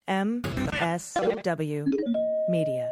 MSW Media.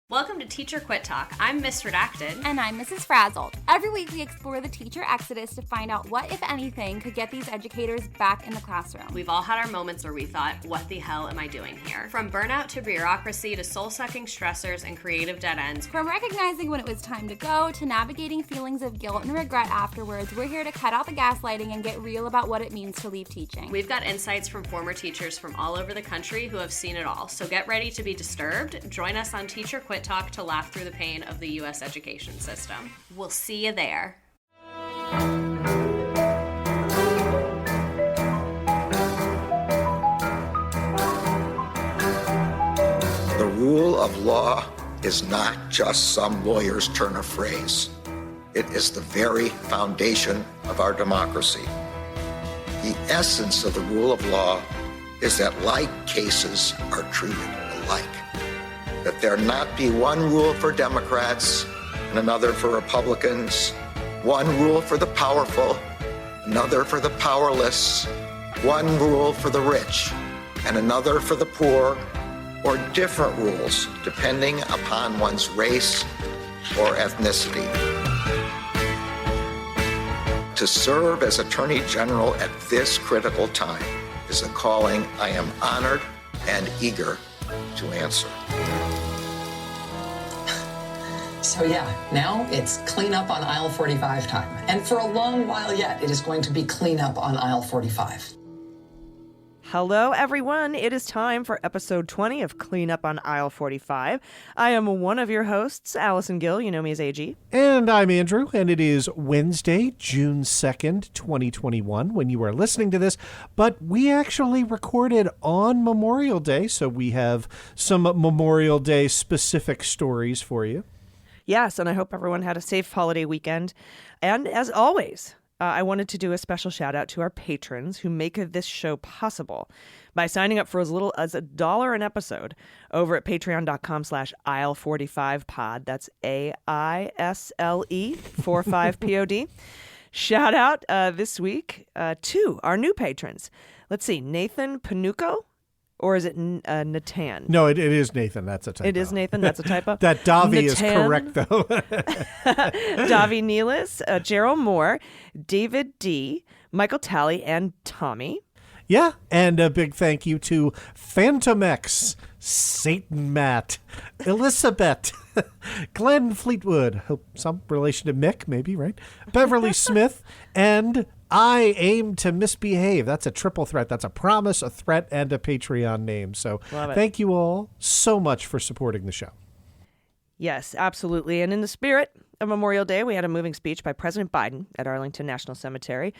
Welcome to Teacher Quit Talk. I'm Miss Redacted. And I'm Mrs. Frazzled. Every week we explore the teacher exodus to find out what, if anything, could get these educators back in the classroom. We've all had our moments where we thought, what the hell am I doing here? From burnout to bureaucracy to soul-sucking stressors and creative dead ends. From recognizing when it was time to go to navigating feelings of guilt and regret afterwards, we're here to cut out the gaslighting and get real about what it means to leave teaching. We've got insights from former teachers from all over the country who have seen it all. So get ready to be disturbed. Join us on Teacher Quit Talk to laugh through the pain of the U.S. education system. We'll see you there. The rule of law is not just some lawyer's turn of phrase. It is the very foundation of our democracy. The essence of the rule of law is that like cases are treated alike. That there not be one rule for Democrats and another for Republicans, one rule for the powerful, another for the powerless, one rule for the rich and another for the poor, or different rules depending upon one's race or ethnicity. To serve as Attorney General at this critical time is a calling I am honored and eager to answer. So yeah, now it's clean up on aisle 45 time. And for a long while yet, it is going to be clean up on aisle 45. Hello, everyone. It is time for episode 20 of Clean Up on Aisle 45. I am one of your hosts, Allison Gill. You know me as AG. And I'm Andrew, and it is Wednesday, June 2nd, 2021, when you are listening to this. But we actually recorded on Memorial Day, so we have some Memorial Day specific stories for you. Yes, and I hope everyone had a safe holiday weekend. And as always, I wanted to do a special shout out to our patrons who make this show possible by signing up for as little as $1 an episode over at patreon.com/aisle45pod. That's AISLE 45POD. Shout out this week to our new patrons. Let's see, Nathan Panuco. Or is it Natan? No, it is Nathan. That's a typo. It is Nathan. That's a typo. That Davi Natan, is correct, though. Davi Neelis, Gerald Moore, David D., Michael Talley, and Tommy. Yeah, and a big thank you to Phantom X, Satan Matt, Elizabeth, Glenn Fleetwood, some relation to Mick, maybe, right? Beverly Smith, and I Aim to Misbehave. That's a triple threat. That's a promise, a threat, and a Patreon name. So thank you all so much for supporting the show. Yes, absolutely. And in the spirit of Memorial Day, we had a moving speech by President Biden at Arlington National Cemetery,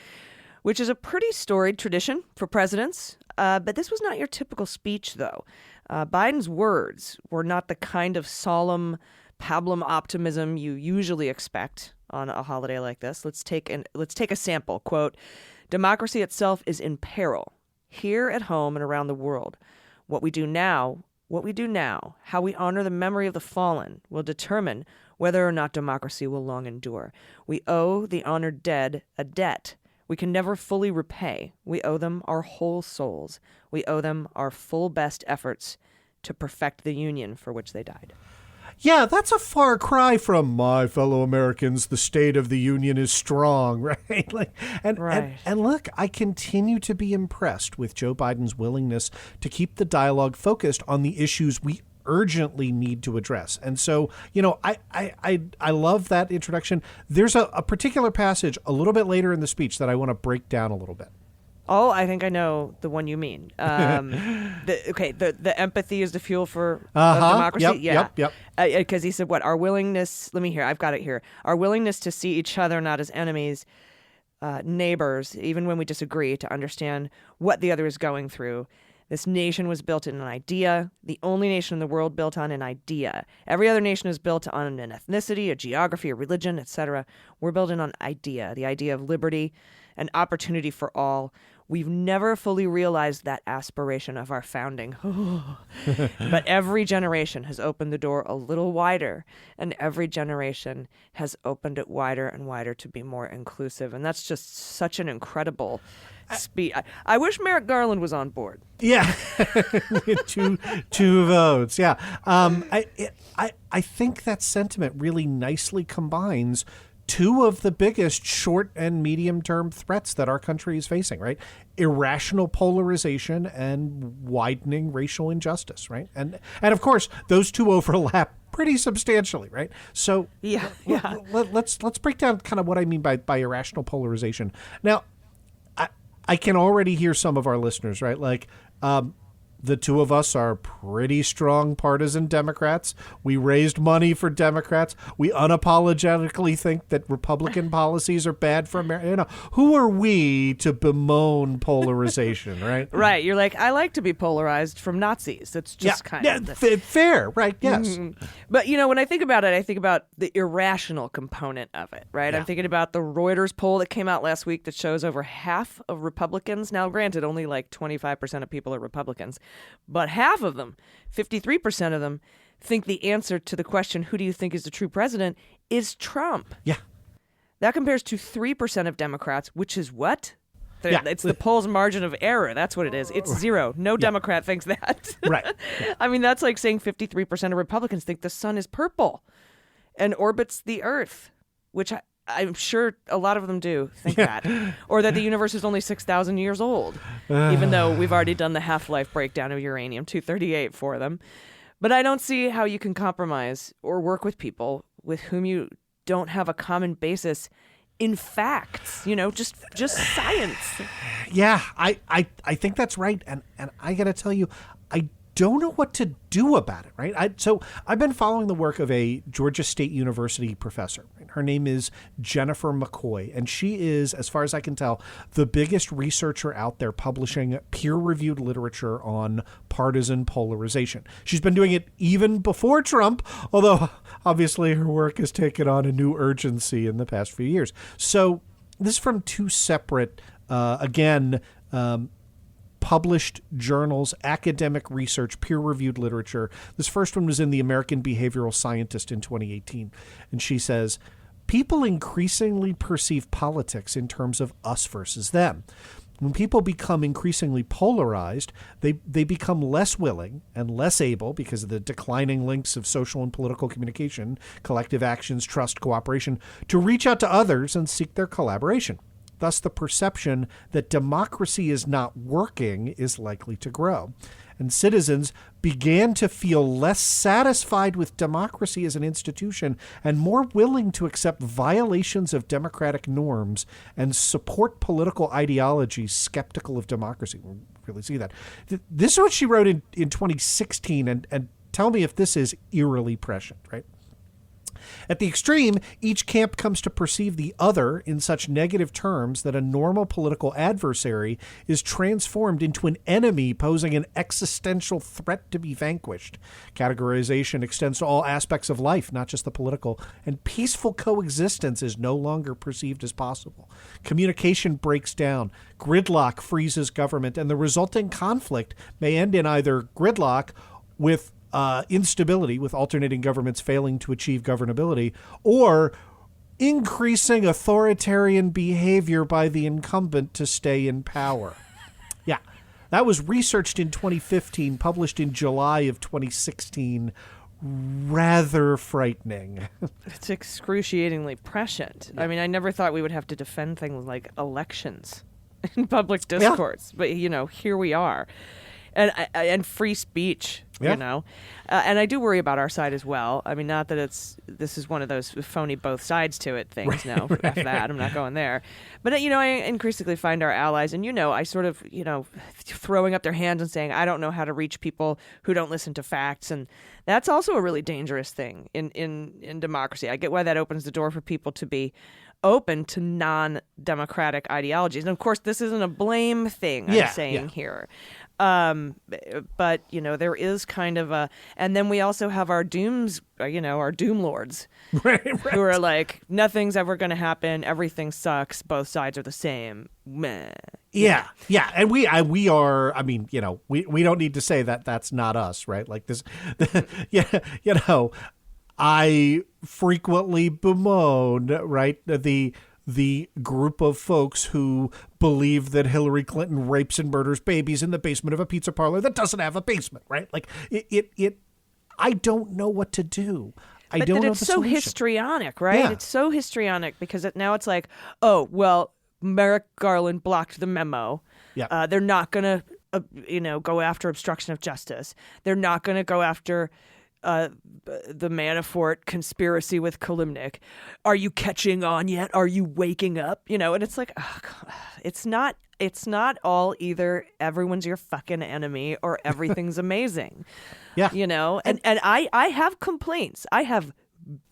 which is a pretty storied tradition for presidents. But this was not your typical speech, though. Biden's words were not the kind of solemn pablum optimism you usually expect on a holiday like this. Let's take a sample. Quote, "Democracy itself is in peril, here at home and around the world. What we do now, how we honor the memory of the fallen, will determine whether or not democracy will long endure. We owe the honored dead a debt we can never fully repay. We owe them our whole souls. We owe them our full best efforts to perfect the union for which they died." Yeah, that's a far cry from "my fellow Americans, the state of the union is strong," right? And look, I continue to be impressed with Joe Biden's willingness to keep the dialogue focused on the issues we urgently need to address. And so, I love that introduction. There's a particular passage a little bit later in the speech that I want to break down a little bit. Oh, I think I know the one you mean. The empathy is the fuel for democracy. Yep. Because he said, our willingness, let me hear, I've got it here. Our willingness to see each other not as enemies, neighbors, even when we disagree, to understand what the other is going through. This nation was built on an idea, the only nation in the world built on an idea. Every other nation is built on an ethnicity, a geography, a religion, etc. We're building on idea, the idea of liberty and opportunity for all. We've never fully realized that aspiration of our founding. But every generation has opened the door a little wider, and every generation has opened it wider and wider to be more inclusive. And that's just such an incredible speech. I wish Merrick Garland was on board. Yeah, two votes. Yeah, I think that sentiment really nicely combines two of the biggest short and medium term threats that our country is facing, right? Irrational polarization and widening racial injustice, right? And of course, those two overlap pretty substantially, right? So let's break down kind of what I mean by irrational polarization. Now, I can already hear some of our listeners, right? Like, the two of us are pretty strong partisan Democrats. We raised money for Democrats. We unapologetically think that Republican policies are bad for America. You know, who are we to bemoan polarization, right? Right. You're like, I like to be polarized from Nazis. That's just kind of fair, right? Yes. Mm-hmm. But, you know, when I think about it, I think about the irrational component of it, right? Yeah. I'm thinking about the Reuters poll that came out last week that shows over half of Republicans. Now, granted, only like 25% of people are Republicans. But half of them, 53% of them, think the answer to the question, who do you think is the true president, is Trump. Yeah. That compares to 3% of Democrats, which is what? It's the poll's margin of error. That's what it is. It's zero. No Democrat thinks that. Right. I mean, that's like saying 53% of Republicans think the sun is purple and orbits the earth, which I'm sure a lot of them do think that. Or that the universe is only 6,000 years old, even though we've already done the half-life breakdown of uranium-238 for them. But I don't see how you can compromise or work with people with whom you don't have a common basis in facts, you know, just science. Yeah, I think that's right. And I got to tell you, I don't know what to do about it, right? So I've been following the work of a Georgia State University professor. Her name is Jennifer McCoy, and she is, as far as I can tell, the biggest researcher out there publishing peer-reviewed literature on partisan polarization. She's been doing it even before Trump, although obviously her work has taken on a new urgency in the past few years. So this is from two separate, published journals, academic research, peer-reviewed literature. This first one was in the American Behavioral Scientist in 2018. And she says, people increasingly perceive politics in terms of us versus them. When people become increasingly polarized, they become less willing and less able, because of the declining links of social and political communication, collective actions, trust, cooperation, to reach out to others and seek their collaboration. Thus, the perception that democracy is not working is likely to grow. And citizens began to feel less satisfied with democracy as an institution and more willing to accept violations of democratic norms and support political ideologies skeptical of democracy. We really see that. This is what she wrote in 2016, and tell me if this is eerily prescient, right? At the extreme, each camp comes to perceive the other in such negative terms that a normal political adversary is transformed into an enemy posing an existential threat to be vanquished. Categorization extends to all aspects of life, not just the political, and peaceful coexistence is no longer perceived as possible. Communication breaks down, gridlock freezes government, and the resulting conflict may end in either gridlock with instability, with alternating governments failing to achieve governability, or increasing authoritarian behavior by the incumbent to stay in power. Yeah, that was researched in 2015, published in July of 2016. Rather frightening. It's excruciatingly prescient. Yeah. I mean, I never thought we would have to defend things like elections in public discourse, but, you know, here we are. And free speech, you know. And I do worry about our side as well. I mean, not that this is one of those phony both sides to it things. No, F that. I'm not going there. But, you know, I increasingly find our allies, and, you know, I sort of, you know, throwing up their hands and saying, I don't know how to reach people who don't listen to facts. And that's also a really dangerous thing in democracy. I get why that opens the door for people to be open to non-democratic ideologies. And of course, this isn't a blame thing I'm saying here. But, there is kind of and then we also have our dooms, our doom lords, right. who are like, nothing's ever going to happen. Everything sucks. Both sides are the same. Meh. Yeah. And we are, we don't need to say that that's not us, right? Like this, I frequently bemoan, right, the group of folks who believe that Hillary Clinton rapes and murders babies in the basement of a pizza parlor that doesn't have a basement, right? Like I don't know what to do. I don't know the it's so solution. histrionic, right? Yeah. It's so histrionic because now it's like, oh, well, Merrick Garland blocked the memo. Yeah. They're not going to, go after obstruction of justice. They're not going to go after the Manafort conspiracy with Kalimnik. Are you catching on yet? Are you waking up? And it's like, oh, God, it's not all either everyone's your fucking enemy or everything's amazing. Yeah. And I have complaints. I have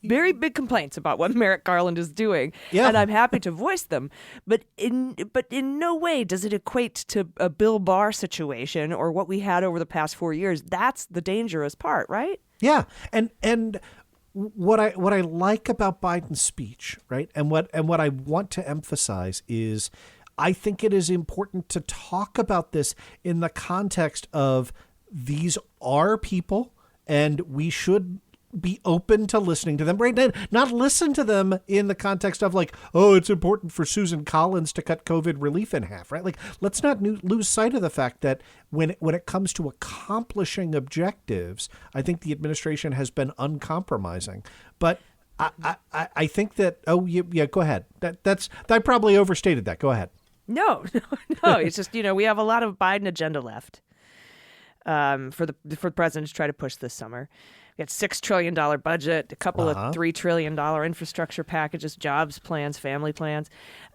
very big complaints about what Merrick Garland is doing, and I'm happy to voice them. But in no way does it equate to a Bill Barr situation or what we had over the past 4 years. That's the dangerous part, right? Yeah, and what I like about Biden's speech, right, and what I want to emphasize is, I think it is important to talk about this in the context of these are people, and we should be open to listening to them, right? Not listen to them in the context of like, oh, it's important for Susan Collins to cut COVID relief in half, right? Like, let's not lose sight of the fact that when it comes to accomplishing objectives, I think the administration has been uncompromising. But I think that, go ahead. I probably overstated that. Go ahead. No. It's just, we have a lot of Biden agenda left for the president to try to push this summer. We got $6 trillion budget, a couple of $3 trillion infrastructure packages, jobs plans, family plans.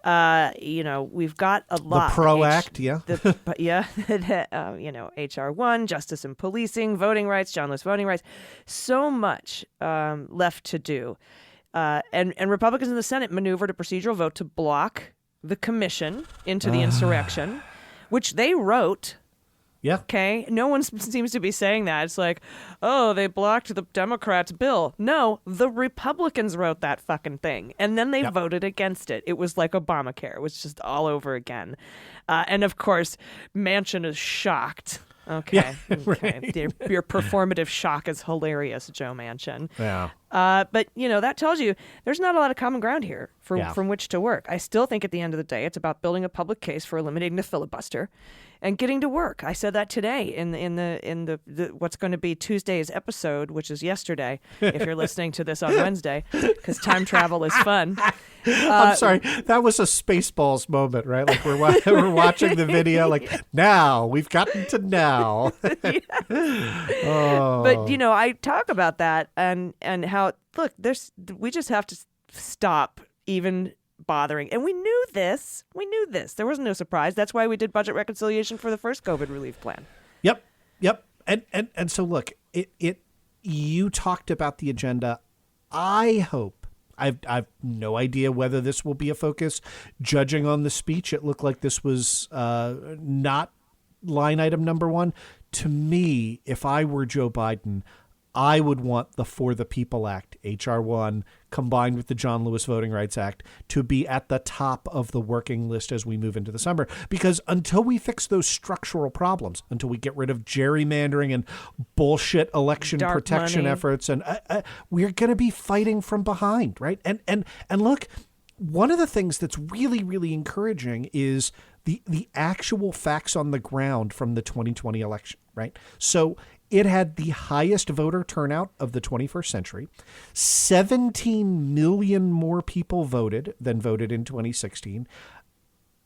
We've got a lot. The PRO Act, HR1, justice and policing, voting rights, John Lewis voting rights. So much left to do. And Republicans in the Senate maneuvered a procedural vote to block the commission into the insurrection, which they wrote. Yeah. Okay. No one seems to be saying that. It's like, oh, they blocked the Democrats' bill. No, the Republicans wrote that fucking thing. And then they voted against it. It was like Obamacare. It was just all over again. And of course, Manchin is shocked. Okay. Yeah, okay. right. Your performative shock is hilarious, Joe Manchin. Yeah. But, that tells you there's not a lot of common ground here from which to work. I still think at the end of the day, it's about building a public case for eliminating the filibuster and getting to work. I said that today in the what's going to be Tuesday's episode, which is yesterday, if you're listening to this on Wednesday, because time travel is fun. I'm sorry. That was a Spaceballs moment, right? Like we're watching the video, like, now, we've gotten to now. Oh. But, I talk about that and how, look, we just have to stop even bothering. And we knew this. There was no surprise. That's why we did budget reconciliation for the first COVID relief plan. Yep. And so, look, you talked about the agenda. I hope, I've no idea whether this will be a focus. Judging on the speech, it looked like this was not line item number one. To me, if I were Joe Biden, I would want the For the People Act, HR1, combined with the John Lewis Voting Rights Act, to be at the top of the working list as we move into the summer. Because until we fix those structural problems, until we get rid of gerrymandering and bullshit election dark protection money. efforts, and we're going to be fighting from behind, right? And look, one of the things that's really, really encouraging is the actual facts on the ground from the 2020 election, right? So it had the highest voter turnout of the 21st century. 17 million more people voted than voted in 2016.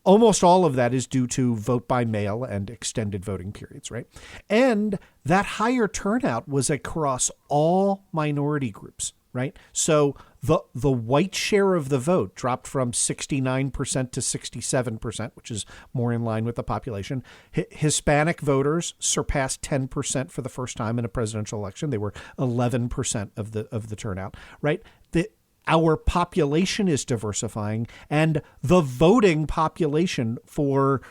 Almost all of that is due to vote by mail and extended voting periods, right? And that higher turnout was across all minority groups, right? So the white share of the vote dropped from 69% to 67%, which is more in line with the population. Hispanic voters surpassed 10% for the first time in a presidential election. They were 11% of the turnout, right? Our population is diversifying, and the voting population for,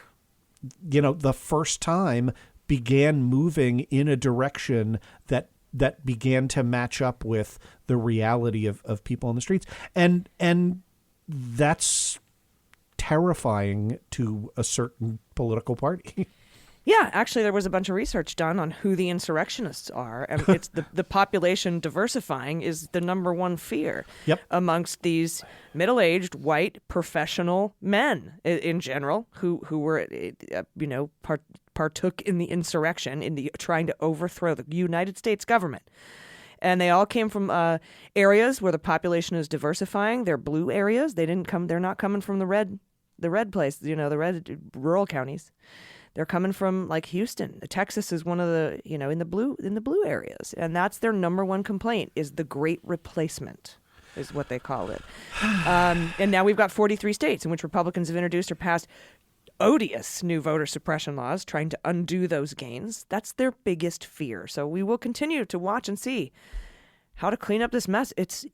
the first time began moving in a direction that began to match up with the reality of people on the streets. And that's terrifying to a certain political party. Yeah, actually, there was a bunch of research done on who the insurrectionists are, and it's the population diversifying is the number one fear amongst these middle-aged white professional men in general who were partook in the insurrection, in the trying to overthrow the United States government. And they all came from areas where the population is diversifying. They're blue areas. They're not coming from the red place, the red rural counties. They're coming from like Houston. Texas is one of the, in the blue areas. And that's their number one complaint is the great replacement is what they call it. And now we've got 43 states in which Republicans have introduced or passed odious new voter suppression laws trying to undo those gains. That's their biggest fear. So we will continue to watch and see how to clean up this mess. It's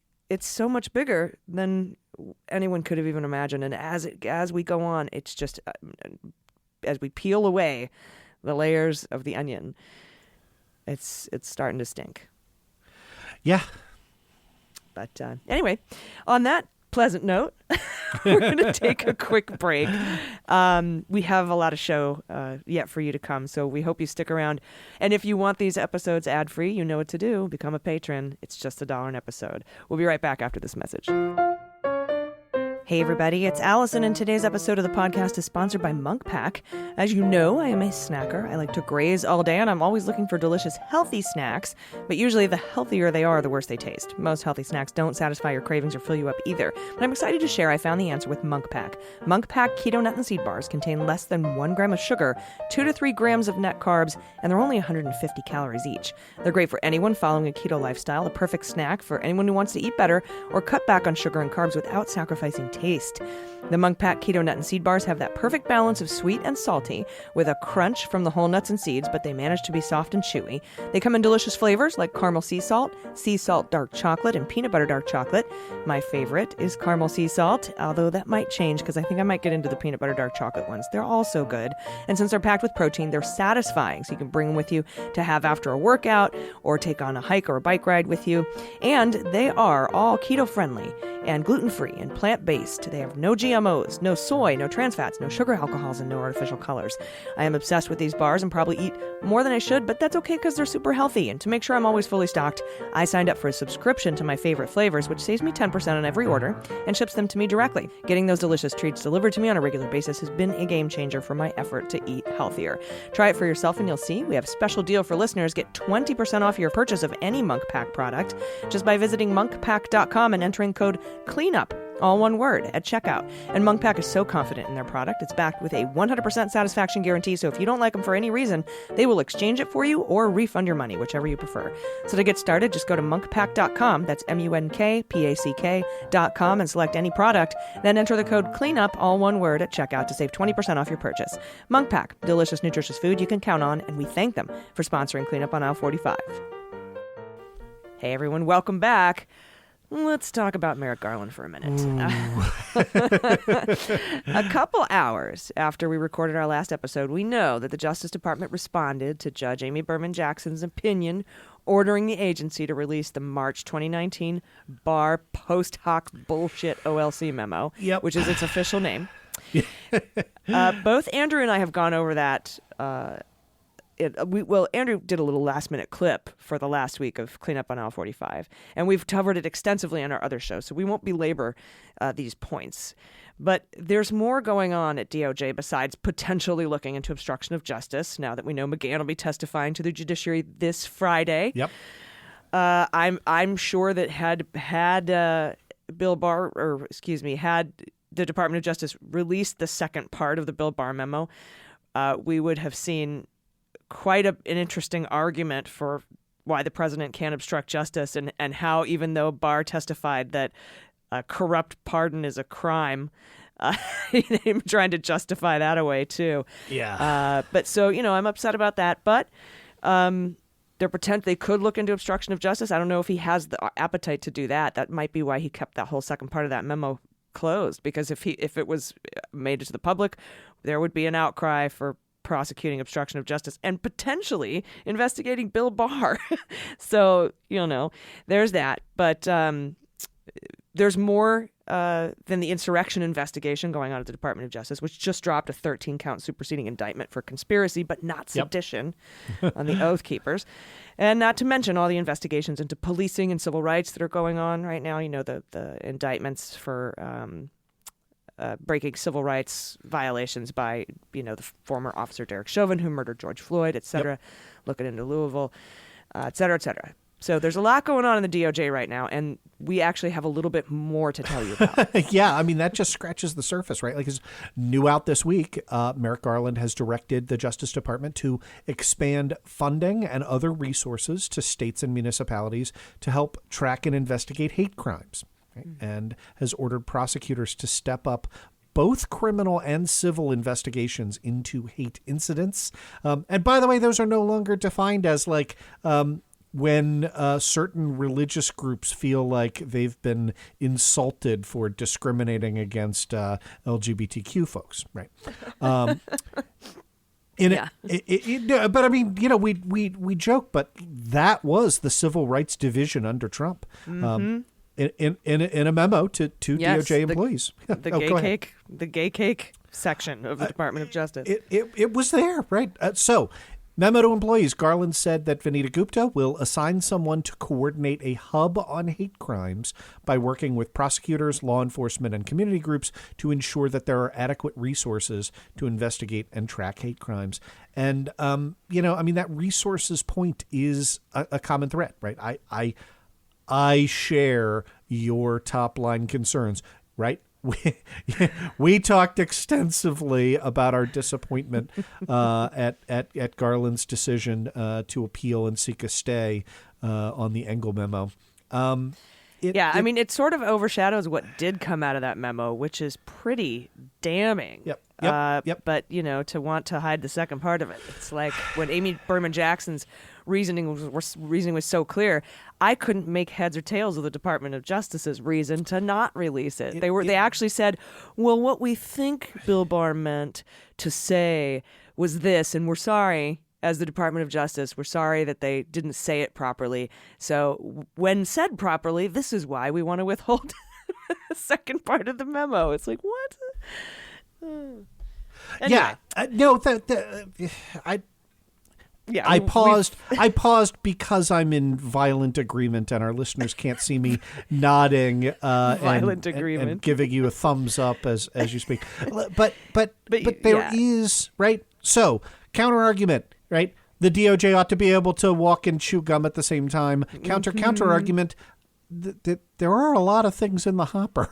so much bigger than anyone could have even imagined. And as we go on, it's just... as we peel away the layers of the onion, it's starting to stink. Yeah. But anyway, on that pleasant note, we're going to take a quick break. We have a lot of show yet for you to come, so we hope you stick around. And if you want these episodes ad-free, you know what to do. Become a patron. It's just $1 an episode. We'll be right back after this message. Hey everybody, it's Allison, and today's episode of the podcast is sponsored by Munk Pack. As you know, I am a snacker. I like to graze all day, and I'm always looking for delicious, healthy snacks, but usually the healthier they are, the worse they taste. Most healthy snacks don't satisfy your cravings or fill you up either, but I'm excited to share I found the answer with Munk Pack. Munk Pack Keto Nut and Seed Bars contain less than 1 gram of sugar, 2 to 3 grams of net carbs, and they're only 150 calories each. They're great for anyone following a keto lifestyle, the perfect snack for anyone who wants to eat better or cut back on sugar and carbs without sacrificing taste. The Munk Pack Keto Nut and Seed Bars have that perfect balance of sweet and salty with a crunch from the whole nuts and seeds, but they manage to be soft and chewy. They come in delicious flavors like caramel sea salt dark chocolate, and peanut butter dark chocolate. My favorite is caramel sea salt, although that might change because I think I might get into the peanut butter dark chocolate ones. They're all so good. And since they're packed with protein, they're satisfying, so you can bring them with you to have after a workout or take on a hike or a bike ride with you. And they are all keto-friendly and gluten-free and plant-based. They have no GMOs, no soy, no trans fats, no sugar alcohols, and no artificial colors. I am obsessed with these bars and probably eat more than I should, but that's okay because they're super healthy. And to make sure I'm always fully stocked, I signed up for a subscription to my favorite flavors, which saves me 10% on every order and ships them to me directly. Getting those delicious treats delivered to me on a regular basis has been a game changer for my effort to eat healthier. Try it for yourself and you'll see. We have a special deal for listeners. Get 20% off your purchase of any Munk Pack product just by visiting monkpack.com and entering code CLEANUP, all one word, at checkout. And Munk Pack is so confident in their product, it's backed with a 100% satisfaction guarantee, so if you don't like them for any reason, they will exchange it for you or refund your money, whichever you prefer. So to get started, just go to monkpack.com, that's MUNKPACK.com, and select any product, then enter the code CLEANUP, all one word, at checkout to save 20% off your purchase. Munk Pack, delicious, nutritious food you can count on, and we thank them for sponsoring Cleanup on Aisle 45. Hey everyone, welcome back. Let's talk about Merrick Garland for a minute. A couple hours after we recorded our last episode, we know that the Justice Department responded to Judge Amy Berman Jackson's opinion ordering the agency to release the March 2019 Barr post hoc bullshit OLC memo, which is its official name. Both Andrew and I have gone over that. Andrew did a little last-minute clip for the last week of Cleanup on Aisle 45, and we've covered it extensively on our other show, so we won't belabor these points. But there's more going on at DOJ besides potentially looking into obstruction of justice, now that we know McGahn will be testifying to the judiciary this Friday. Yep. I'm sure that had Bill Barr, had the Department of Justice released the second part of the Bill Barr memo, we would have seen quite an interesting argument for why the president can't obstruct justice and how, even though Barr testified that a corrupt pardon is a crime, him trying to justify that away too. Yeah. But so, I'm upset about that. But they could look into obstruction of justice. I don't know if he has the appetite to do that. That might be why he kept that whole second part of that memo closed, because if it was made to the public, there would be an outcry for prosecuting obstruction of justice and potentially investigating Bill Barr. So, there's that. But there's more than the insurrection investigation going on at the Department of Justice, which just dropped a 13-count superseding indictment for conspiracy, but not sedition on the Oath Keepers. And not to mention all the investigations into policing and civil rights that are going on right now. The indictments for breaking civil rights violations by, the former officer Derek Chauvin, who murdered George Floyd, et cetera, looking into Louisville, et cetera, et cetera. So there's a lot going on in the DOJ right now, and we actually have a little bit more to tell you about. Yeah, I mean, that just scratches the surface, right? Like, it's new out this week, Merrick Garland has directed the Justice Department to expand funding and other resources to states and municipalities to help track and investigate hate crimes, right? And has ordered prosecutors to step up both criminal and civil investigations into hate incidents. And by the way, those are no longer defined as when certain religious groups feel like they've been insulted for discriminating against LGBTQ folks, right? But I mean, we joke, but that was the Civil Rights Division under Trump. In a memo to DOJ employees. The gay cake section of the Department of Justice. It was there, right? Memo to employees, Garland said that Vanita Gupta will assign someone to coordinate a hub on hate crimes by working with prosecutors, law enforcement, and community groups to ensure that there are adequate resources to investigate and track hate crimes. And, that resources point is a common thread, right? I share your top line concerns, right? We talked extensively about our disappointment at Garland's decision to appeal and seek a stay on the Engel memo. It sort of overshadows what did come out of that memo, which is pretty damning. Yep. But, to want to hide the second part of it. It's like when Amy Berman Jackson's reasoning was so clear, I couldn't make heads or tails of the Department of Justice's reason to not release it. They actually said, well, what we think Bill Barr meant to say was this, and we're sorry. As the Department of Justice, we're sorry that they didn't say it properly. So when said properly, this is why we want to withhold the second part of the memo. It's like, what? Anyway. I paused because I'm in violent agreement, and our listeners can't see me nodding agreement and giving you a thumbs up as you speak. But there is, right? So counter argument. Right, the DOJ ought to be able to walk and chew gum at the same time. Counter argument. There are a lot of things in the hopper.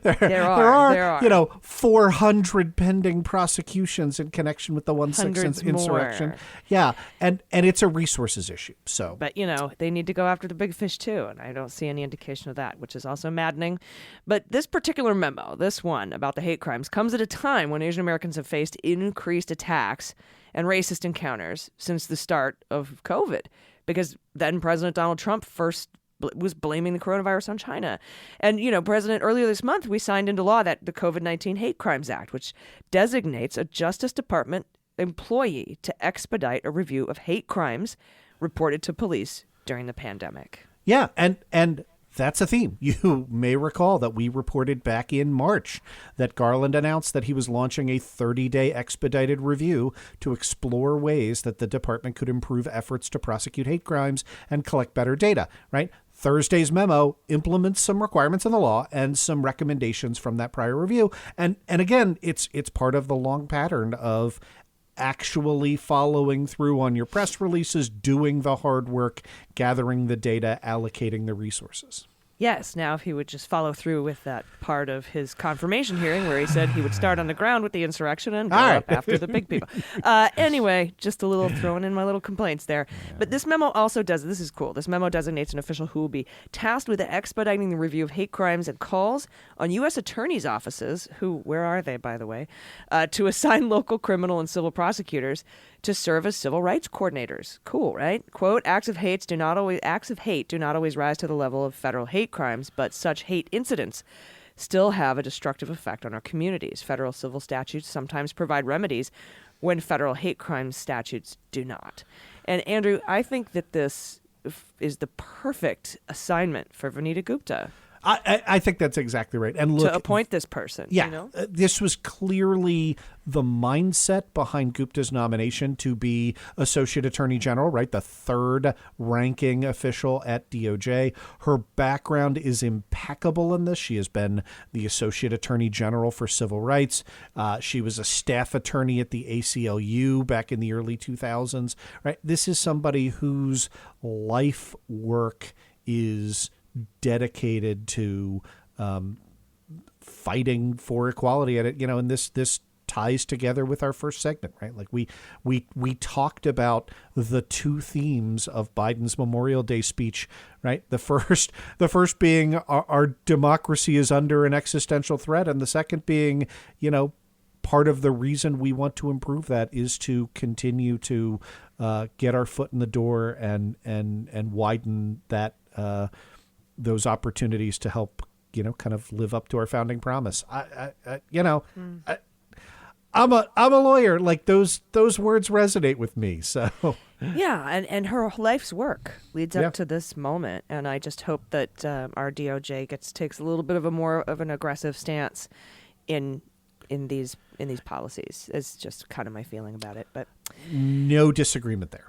There are 400 pending prosecutions in connection with the 1/6 insurrection. Yeah, and it's a resources issue. So, but they need to go after the big fish too, and I don't see any indication of that, which is also maddening. But this particular memo, this one about the hate crimes, comes at a time when Asian Americans have faced increased attacks and racist encounters since the start of COVID, because then President Donald Trump first was blaming the coronavirus on China. And, earlier this month, we signed into law that the COVID-19 Hate Crimes Act, which designates a Justice Department employee to expedite a review of hate crimes reported to police during the pandemic. Yeah, and that's a theme. You may recall that we reported back in March that Garland announced that he was launching a 30-day expedited review to explore ways that the department could improve efforts to prosecute hate crimes and collect better data, right? Thursday's memo implements some requirements in the law and some recommendations from that prior review. And again, it's part of the long pattern of actually following through on your press releases, doing the hard work, gathering the data, allocating the resources. Yes. Now, if he would just follow through with that part of his confirmation hearing where he said he would start on the ground with the insurrection and go up after the big people. Anyway, just a little throwing in my little complaints there. Yeah. But this memo also this is cool. This memo designates an official who will be tasked with expediting the review of hate crimes and calls on U.S. attorneys' offices, where are they, by the way, to assign local criminal and civil prosecutors to serve as civil rights coordinators. Cool, right? Quote, acts of hate do not always rise to the level of federal hate crimes, but such hate incidents still have a destructive effect on our communities. Federal civil statutes sometimes provide remedies when federal hate crime statutes do not. And Andrew, I think that this is the perfect assignment for Vanita Gupta. I think that's exactly right. And look, to appoint this person. Yeah, you know? This was clearly the mindset behind Gupta's nomination to be Associate Attorney General, right? The third ranking official at DOJ. Her background is impeccable in this. She has been the Associate Attorney General for Civil Rights. She was a staff attorney at the ACLU back in the early 2000s, right? This is somebody whose life work is dedicated to fighting for equality at it, and this ties together with our first segment, right? Like we talked about the two themes of Biden's Memorial Day speech, right? The first being our democracy is under an existential threat, and the second being, part of the reason we want to improve that is to continue to get our foot in the door and widen that those opportunities to help, kind of live up to our founding promise. I'm a lawyer. Like those words resonate with me. So yeah, and her life's work leads up to this moment, and I just hope that our DOJ takes a little bit of a more of an aggressive stance in these policies. It's just kind of my feeling about it. But no disagreement there.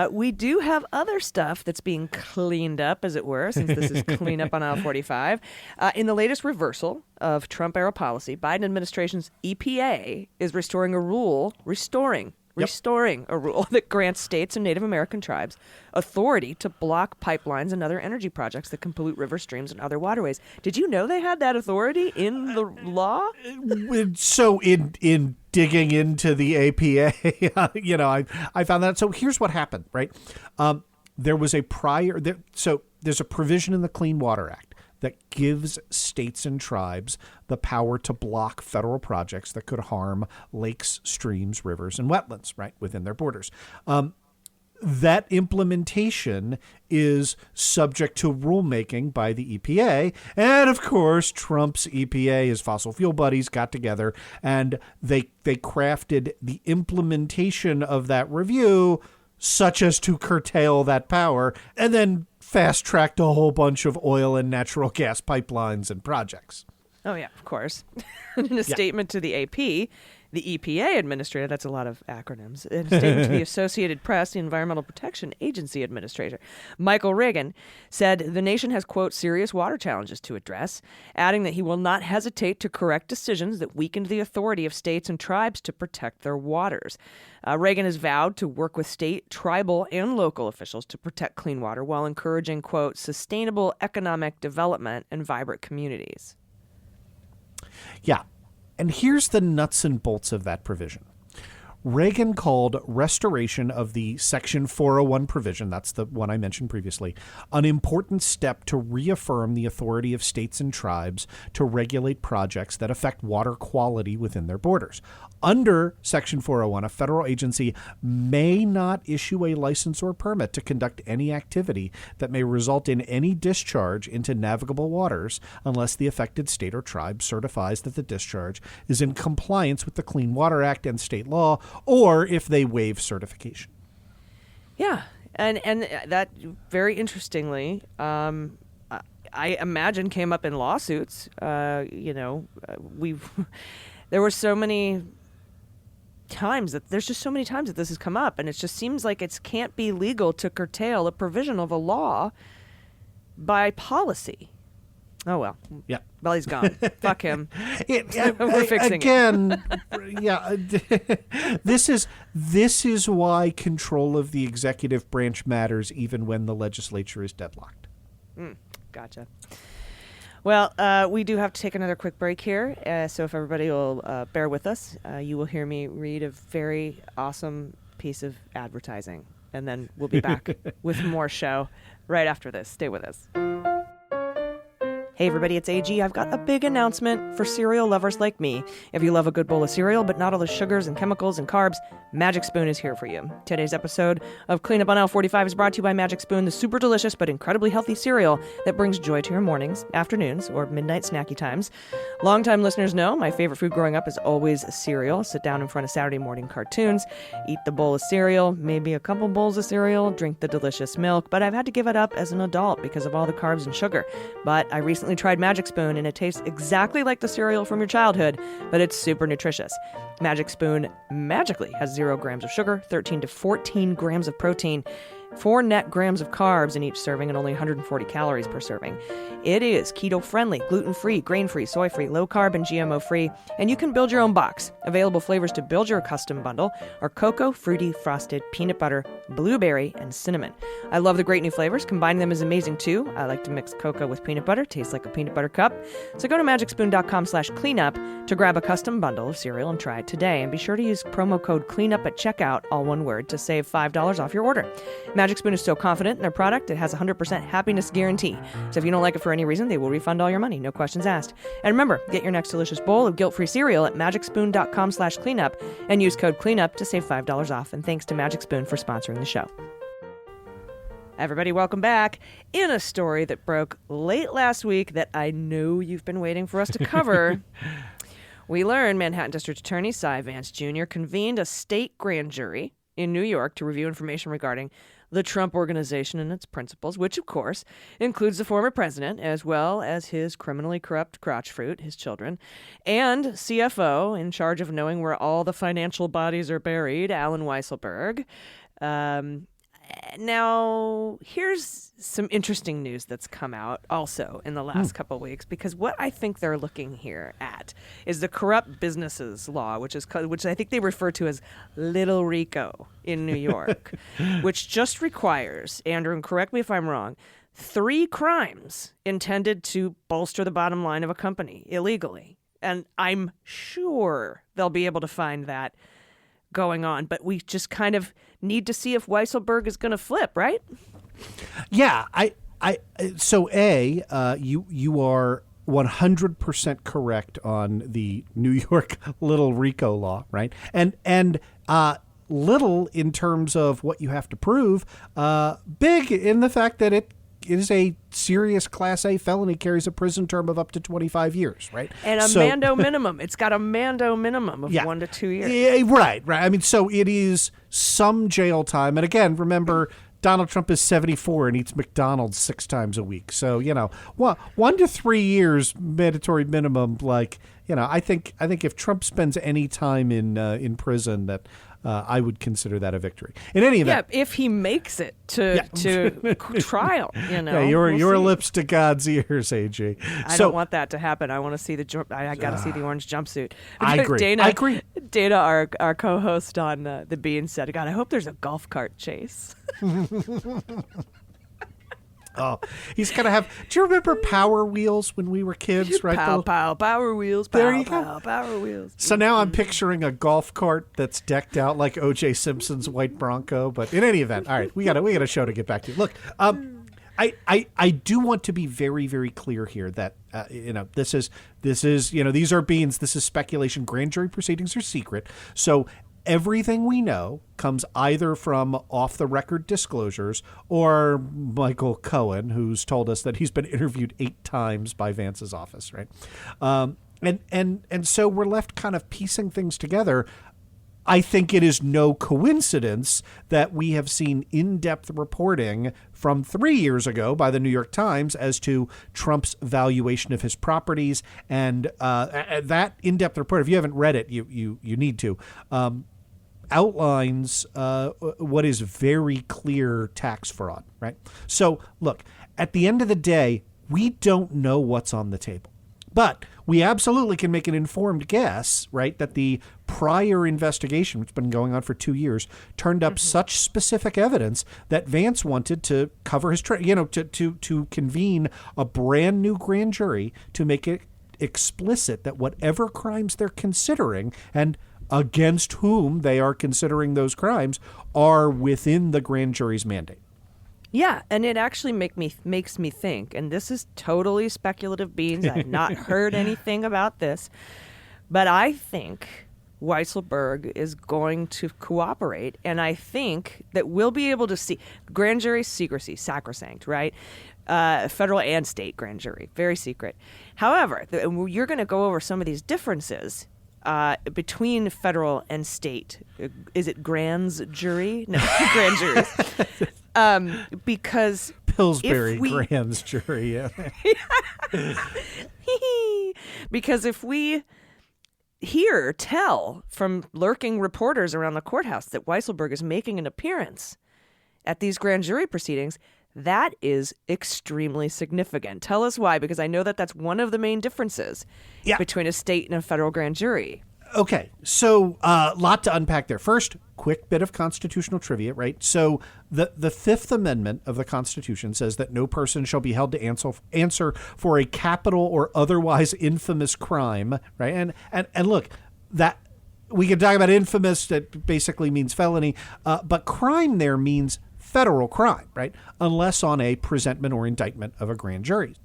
We do have other stuff that's being cleaned up, as it were, since this is cleanup on aisle 45. In the latest reversal of Trump-era policy, Biden administration's EPA is restoring a rule that grants states and Native American tribes authority to block pipelines and other energy projects that can pollute rivers, streams, and other waterways. Did you know they had that authority in the law? So in digging into the APA, I found that. So here's what happened, right? There was a there's a provision in the Clean Water Act that gives states and tribes the power to block federal projects that could harm lakes, streams, rivers, and wetlands, right, within their borders. That implementation is subject to rulemaking by the EPA. And of course, Trump's EPA, his fossil fuel buddies, got together and they crafted the implementation of that review such as to curtail that power, and then fast-tracked a whole bunch of oil and natural gas pipelines and projects. Oh, yeah, of course. In a statement to the AP, the EPA administrator, that's a lot of acronyms, in a statement to the Associated Press, the Environmental Protection Agency administrator, Michael Reagan, said the nation has, quote, serious water challenges to address, adding that he will not hesitate to correct decisions that weakened the authority of states and tribes to protect their waters. Reagan has vowed to work with state, tribal, and local officials to protect clean water while encouraging, quote, sustainable economic development and vibrant communities. Yeah. And here's the nuts and bolts of that provision. Reagan called restoration of the Section 401 provision, that's the one I mentioned previously, an important step to reaffirm the authority of states and tribes to regulate projects that affect water quality within their borders. Under Section 401, a federal agency may not issue a license or permit to conduct any activity that may result in any discharge into navigable waters unless the affected state or tribe certifies that the discharge is in compliance with the Clean Water Act and state law, or if they waive certification. Yeah, and that, very interestingly, I imagine came up in lawsuits. There were so many times that there's just so many times that this has come up, and it just seems like it can't be legal to curtail a provision of a law by policy. Oh, well. Yeah. Well, he's gone. Fuck him. We're fixing it. Yeah. This is why control of the executive branch matters even when the legislature is deadlocked. Gotcha. Well, we do have to take another quick break here. So if everybody will bear with us, you will hear me read a very awesome piece of advertising. And then we'll be back with more show right after this. Stay with us. Hey everybody, it's AG. I've got a big announcement for cereal lovers like me. If you love a good bowl of cereal, but not all the sugars and chemicals and carbs, Magic Spoon is here for you. Today's episode of Cleanup on Aisle 45 is brought to you by Magic Spoon, the super delicious but incredibly healthy cereal that brings joy to your mornings, afternoons, or midnight snacky times. Longtime listeners know my favorite food growing up is always cereal. Sit down in front of Saturday morning cartoons, eat the bowl of cereal, maybe a couple bowls of cereal, drink the delicious milk, but I've had to give it up as an adult because of all the carbs and sugar. But I recently tried Magic Spoon, and it tastes exactly like the cereal from your childhood, but it's super nutritious. Magic Spoon magically has 0 grams of sugar, 13 to 14 grams of protein, 4 net grams of carbs in each serving, and only 140 calories per serving. It is keto-friendly, gluten-free, grain-free, soy-free, low-carb, and GMO-free, and you can build your own box. Available flavors to build your custom bundle are cocoa, fruity, frosted, peanut butter, blueberry, and cinnamon. I love the great new flavors. Combining them is amazing, too. I like to mix cocoa with peanut butter. Tastes like a peanut butter cup. So go to magicspoon.com/cleanup to grab a custom bundle of cereal and try it today. And be sure to use promo code CLEANUP at checkout, all one word, to save $5 off your order. Magic Spoon is so confident in their product, it has a 100% happiness guarantee. So if you don't like it for any reason, they will refund all your money, no questions asked. And remember, get your next delicious bowl of guilt-free cereal at magicspoon.com/cleanup and use code CLEANUP to save $5 off. And thanks to Magic Spoon for sponsoring the show. Everybody, welcome back. In a story that broke late last week that I know you've been waiting for us to cover, we learned Manhattan District Attorney Cy Vance Jr. convened a state grand jury in New York to review information regarding the Trump Organization and its principles, which, of course, includes the former president, as well as his criminally corrupt crotch fruit, his children, and CFO in charge of knowing where all the financial bodies are buried, Alan Weisselberg. Now, here's some interesting news that's come out also in the last couple of weeks, because what I think they're looking here at is the Corrupt Businesses Law, which I think they refer to as Little Rico in New York, which just requires, Andrew, and correct me if I'm wrong, 3 crimes intended to bolster the bottom line of a company illegally. And I'm sure they'll be able to find that going on, but we just kind of need to see if Weisselberg is going to flip, right? Yeah, so you are 100% correct on the New York Little Rico law, right? And little in terms of what you have to prove, big in the fact that it is a serious Class A felony, carries a prison term of up to 25 years, right? And a mando minimum. It's got a mando minimum of 1 to 2 years. Yeah, right. I mean, so it is some jail time. And again, remember, Donald Trump is 74 and eats McDonald's 6 times a week. So, 1 to 3 years mandatory minimum. Like, I think if Trump spends any time in prison, that I would consider that a victory. In any event, if he makes it to trial, your lips to God's ears, AG. I don't want that to happen. I want to see I got to see the orange jumpsuit. I agree. Dana, our co-host on the Bean, said, "God, I hope there's a golf cart chase." Oh, he's going to have... Do you remember Power Wheels when we were kids? Right? Power Wheels. Power Wheels. So now I'm picturing a golf cart that's decked out like O.J. Simpson's white Bronco. But in any event, all right, we got a show to get back to. Look, I do want to be very, very clear here that this is these are beans. This is speculation. Grand jury proceedings are secret. So everything we know comes either from off-the-record disclosures or Michael Cohen, who's told us that he's been interviewed 8 times by Vance's office, right? And so we're left kind of piecing things together. I think it is no coincidence that we have seen in-depth reporting from 3 years ago by the New York Times as to Trump's valuation of his properties, and that in-depth report, if you haven't read it, you need to, outlines what is very clear tax fraud, right? So, look, at the end of the day, we don't know what's on the table. But we absolutely can make an informed guess, right, that the prior investigation, which has been going on for 2 years, turned up such specific evidence that Vance wanted to cover his to convene a brand new grand jury to make it explicit that whatever crimes they're considering and against whom they are considering those crimes are within the grand jury's mandate. Yeah, and it actually makes me think, and this is totally speculative beans. I've not heard anything about this, but I think Weisselberg is going to cooperate, and I think that we'll be able to see grand jury secrecy, sacrosanct, right? Federal and state grand jury, very secret. However, you're going to go over some of these differences between federal and state. Is it grands jury? No, grand juries. Because Pillsbury Grand's jury, yeah. Because if we tell from lurking reporters around the courthouse that Weisselberg is making an appearance at these grand jury proceedings, that is extremely significant. Tell us why, because I know that that's one of the main differences between a state and a federal grand jury. Okay, so a lot to unpack there. First, quick bit of constitutional trivia, right? So the Fifth Amendment of the Constitution says that no person shall be held to answer for a capital or otherwise infamous crime, right? And look, that we can talk about infamous, that basically means felony, but crime there means federal crime, right? Unless on a presentment or indictment of a grand jury.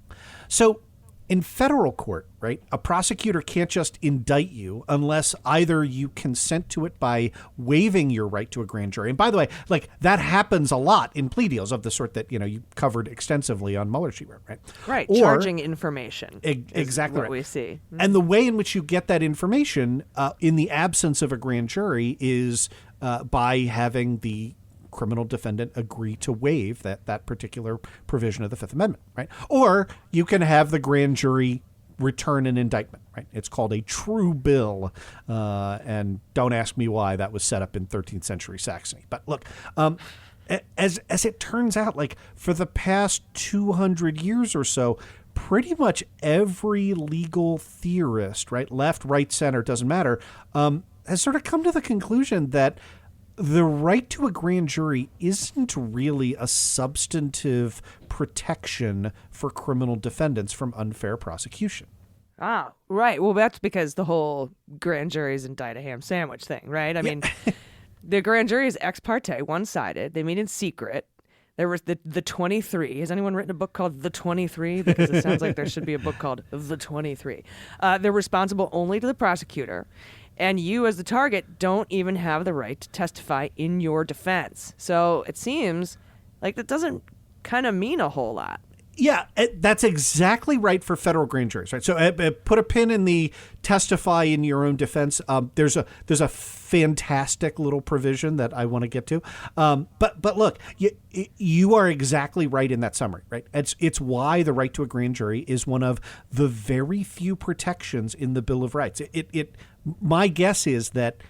So in federal court, right, a prosecutor can't just indict you unless either you consent to it by waiving your right to a grand jury. And by the way, like that happens a lot in plea deals of the sort that, you covered extensively on Mueller's sheet, right? Right, or, charging information. Exactly what we see. Mm-hmm. And the way in which you get that information in the absence of a grand jury is by having the criminal defendant agree to waive that particular provision of the Fifth Amendment, right? Or you can have the grand jury return an indictment, right? It's called a true bill, and don't ask me why that was set up in 13th century Saxony. But look, as it turns out, like for the past 200 years or so, pretty much every legal theorist, right, left, right, center, doesn't matter, has sort of come to the conclusion that the right to a grand jury isn't really a substantive protection for criminal defendants from unfair prosecution. Ah, right. Well, that's because the whole grand juries indict a ham sandwich thing, right? I mean, the grand jury is ex parte, one-sided. They meet in secret. There was the 23. Has anyone written a book called The 23? Because it sounds like there should be a book called The 23. They're responsible only to the prosecutor. And you, as the target, don't even have the right to testify in your defense. So it seems like that doesn't kind of mean a whole lot. Yeah, that's exactly right for federal grand juries, right? So put a pin in the testify in your own defense. There's a fantastic little provision that I want to get to. But look, you are exactly right in that summary, right? It's why the right to a grand jury is one of the very few protections in the Bill of Rights. My guess is that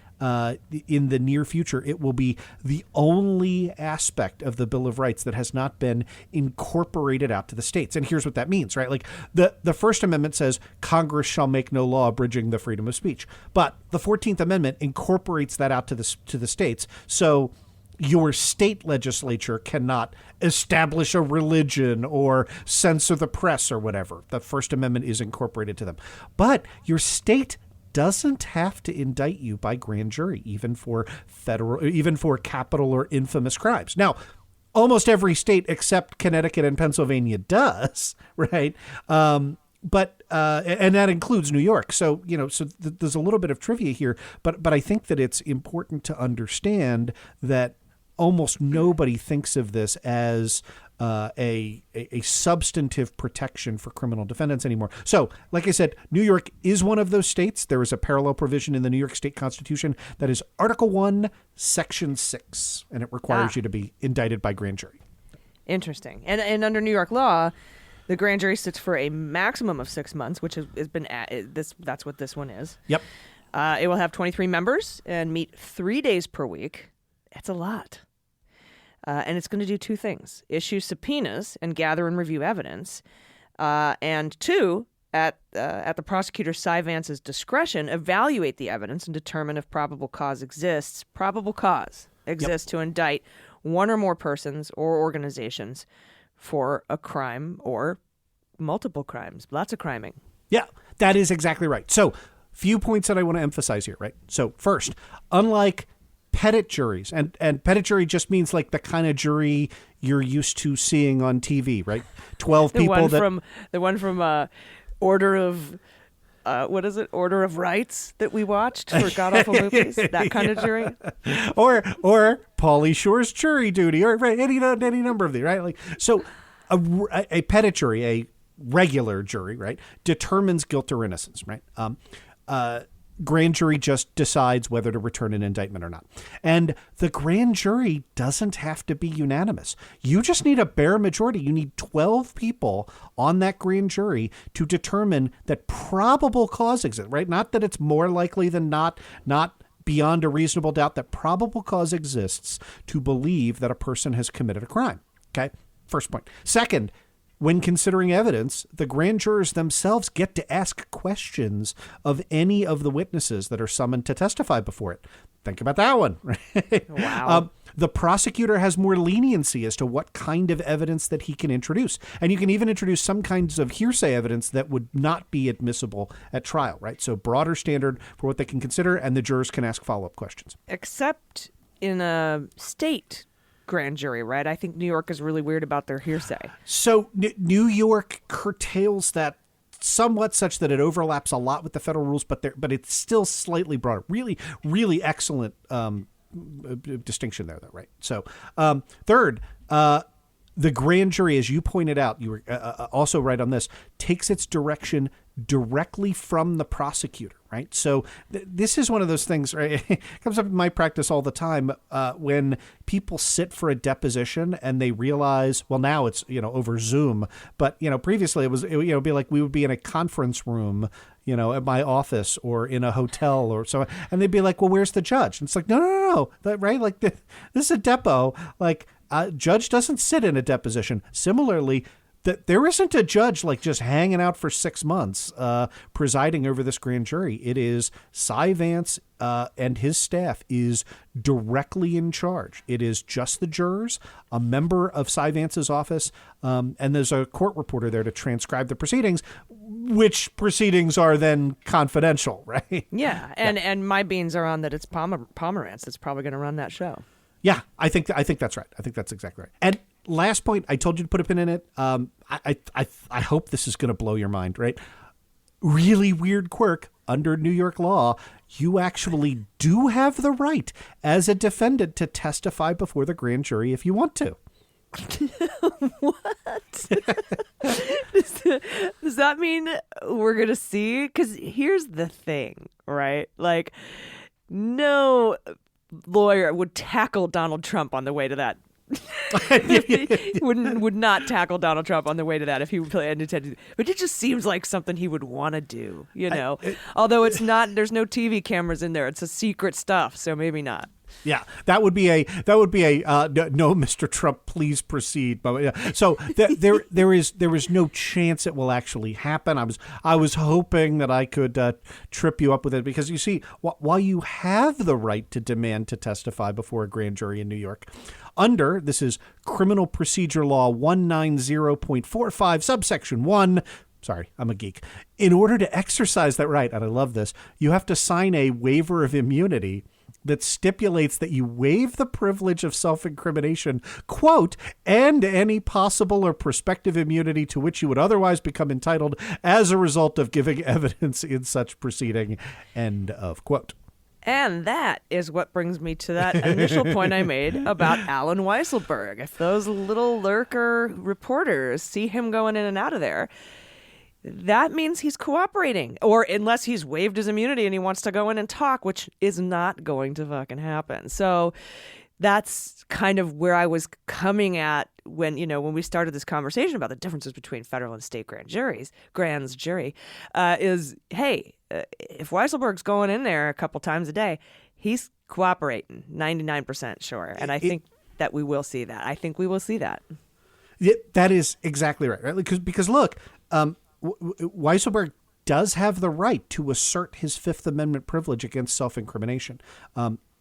in the near future, it will be the only aspect of the Bill of Rights that has not been incorporated out to the states. And here's what that means, right? Like the First Amendment says Congress shall make no law abridging the freedom of speech. But the 14th Amendment incorporates that out to the states. So your state legislature cannot establish a religion or censor the press or whatever. The First Amendment is incorporated to them. But your state doesn't have to indict you by grand jury, even for capital or infamous crimes. Now, almost every state except Connecticut and Pennsylvania does, right? But that includes New York. So, there's a little bit of trivia here, but I think that it's important to understand that almost nobody thinks of this as a substantive protection for criminal defendants anymore. So, like I said, New York is one of those states. There is a parallel provision in the New York State Constitution that is Article 1, Section 6, and it requires you to be indicted by grand jury. Interesting. And under New York law, the grand jury sits for a maximum of 6 months, which has been that's what this one is. Yep. It will have 23 members and meet 3 days per week. That's a lot. And it's going to do two things: issue subpoenas and gather and review evidence, and two, at the prosecutor Cy Vance's discretion, evaluate the evidence and determine if probable cause exists. To indict one or more persons or organizations for a crime or multiple crimes. Lots of criming. Yeah, that is exactly right. So, few points that I want to emphasize here, right? So, first, unlike petit juries. And petit jury just means like the kind of jury you're used to seeing on TV, right? 12 people. The one from Order of Order of Rights that we watched for god awful movies. That kind of jury. Or Pauly Shore's Jury Duty, or right, any number of these, right? Like, so a petit jury, a regular jury, right, determines guilt or innocence, right? Grand jury just decides whether to return an indictment or not. And the grand jury doesn't have to be unanimous. You just need a bare majority. You need 12 people on that grand jury to determine that probable cause exists, right? Not that it's more likely than not beyond a reasonable doubt, that probable cause exists to believe that a person has committed a crime. Okay. First point. Second, when considering evidence, the grand jurors themselves get to ask questions of any of the witnesses that are summoned to testify before it. Think about that one. Right? Wow. The prosecutor has more leniency as to what kind of evidence that he can introduce. And you can even introduce some kinds of hearsay evidence that would not be admissible at trial, right? So broader standard for what they can consider, and the jurors can ask follow-up questions. Except in a state grand jury, right? I think New York is really weird about their hearsay. So New York curtails that somewhat such that it overlaps a lot with the federal rules, but it's still slightly broader. Really, really excellent distinction there, though, right? So third, the grand jury, as you pointed out, you were also right on this, takes its direction directly from the prosecutor, right? So this is one of those things, right? It comes up in my practice all the time when people sit for a deposition and they realize, well, now it's, over Zoom, but, previously it would be like we would be in a conference room, at my office or in a hotel or so. And they'd be like, well, where's the judge? And it's like, no. Right? Like this is a depo. Like judge doesn't sit in a deposition. Similarly, that there isn't a judge like just hanging out for 6 months presiding over this grand jury. It is Cy Vance and his staff is directly in charge. It is just the jurors, a member of Cy Vance's office, and there's a court reporter there to transcribe the proceedings, which proceedings are then confidential, right? Yeah, and my beans are on that it's Pomerantz that's probably going to run that show. Yeah, I think that's right. I think that's exactly right. And last point, I told you to put a pin in it. I hope this is going to blow your mind, right? Really weird quirk. Under New York law, you actually do have the right as a defendant to testify before the grand jury if you want to. What? Does that mean we're going to see? Because here's the thing, right? Like, no lawyer would tackle Donald Trump on the way to that. would not tackle Donald Trump on the way to that if he would play intended. But it just seems like something he would want to do, Although it's not. There's no TV cameras in there. It's a secret stuff, so maybe not. Yeah, that would be a no, Mr. Trump, please proceed. But yeah. So there is no chance it will actually happen. I was hoping that I could trip you up with it, because you see, while you have the right to demand to testify before a grand jury in New York, under, this is Criminal Procedure Law 190.45 subsection 1. Sorry, I'm a geek. In order to exercise that right, and I love this, you have to sign a waiver of immunity that stipulates that you waive the privilege of self-incrimination, quote, and any possible or prospective immunity to which you would otherwise become entitled as a result of giving evidence in such proceeding, end of quote. And that is what brings me to that initial point I made about Alan Weisselberg. If those little lurker reporters see him going in and out of there, that means he's cooperating, or unless he's waived his immunity and he wants to go in and talk, which is not going to fucking happen. So that's kind of where I was coming at when we started this conversation about the differences between federal and state grand jury, is, hey, if Weisselberg's going in there a couple times a day, he's cooperating 99% sure. And I think that we will see that. I think we will see that. Yeah, that is exactly right? Because look, Weisselberg does have the right to assert his Fifth Amendment privilege against self-incrimination.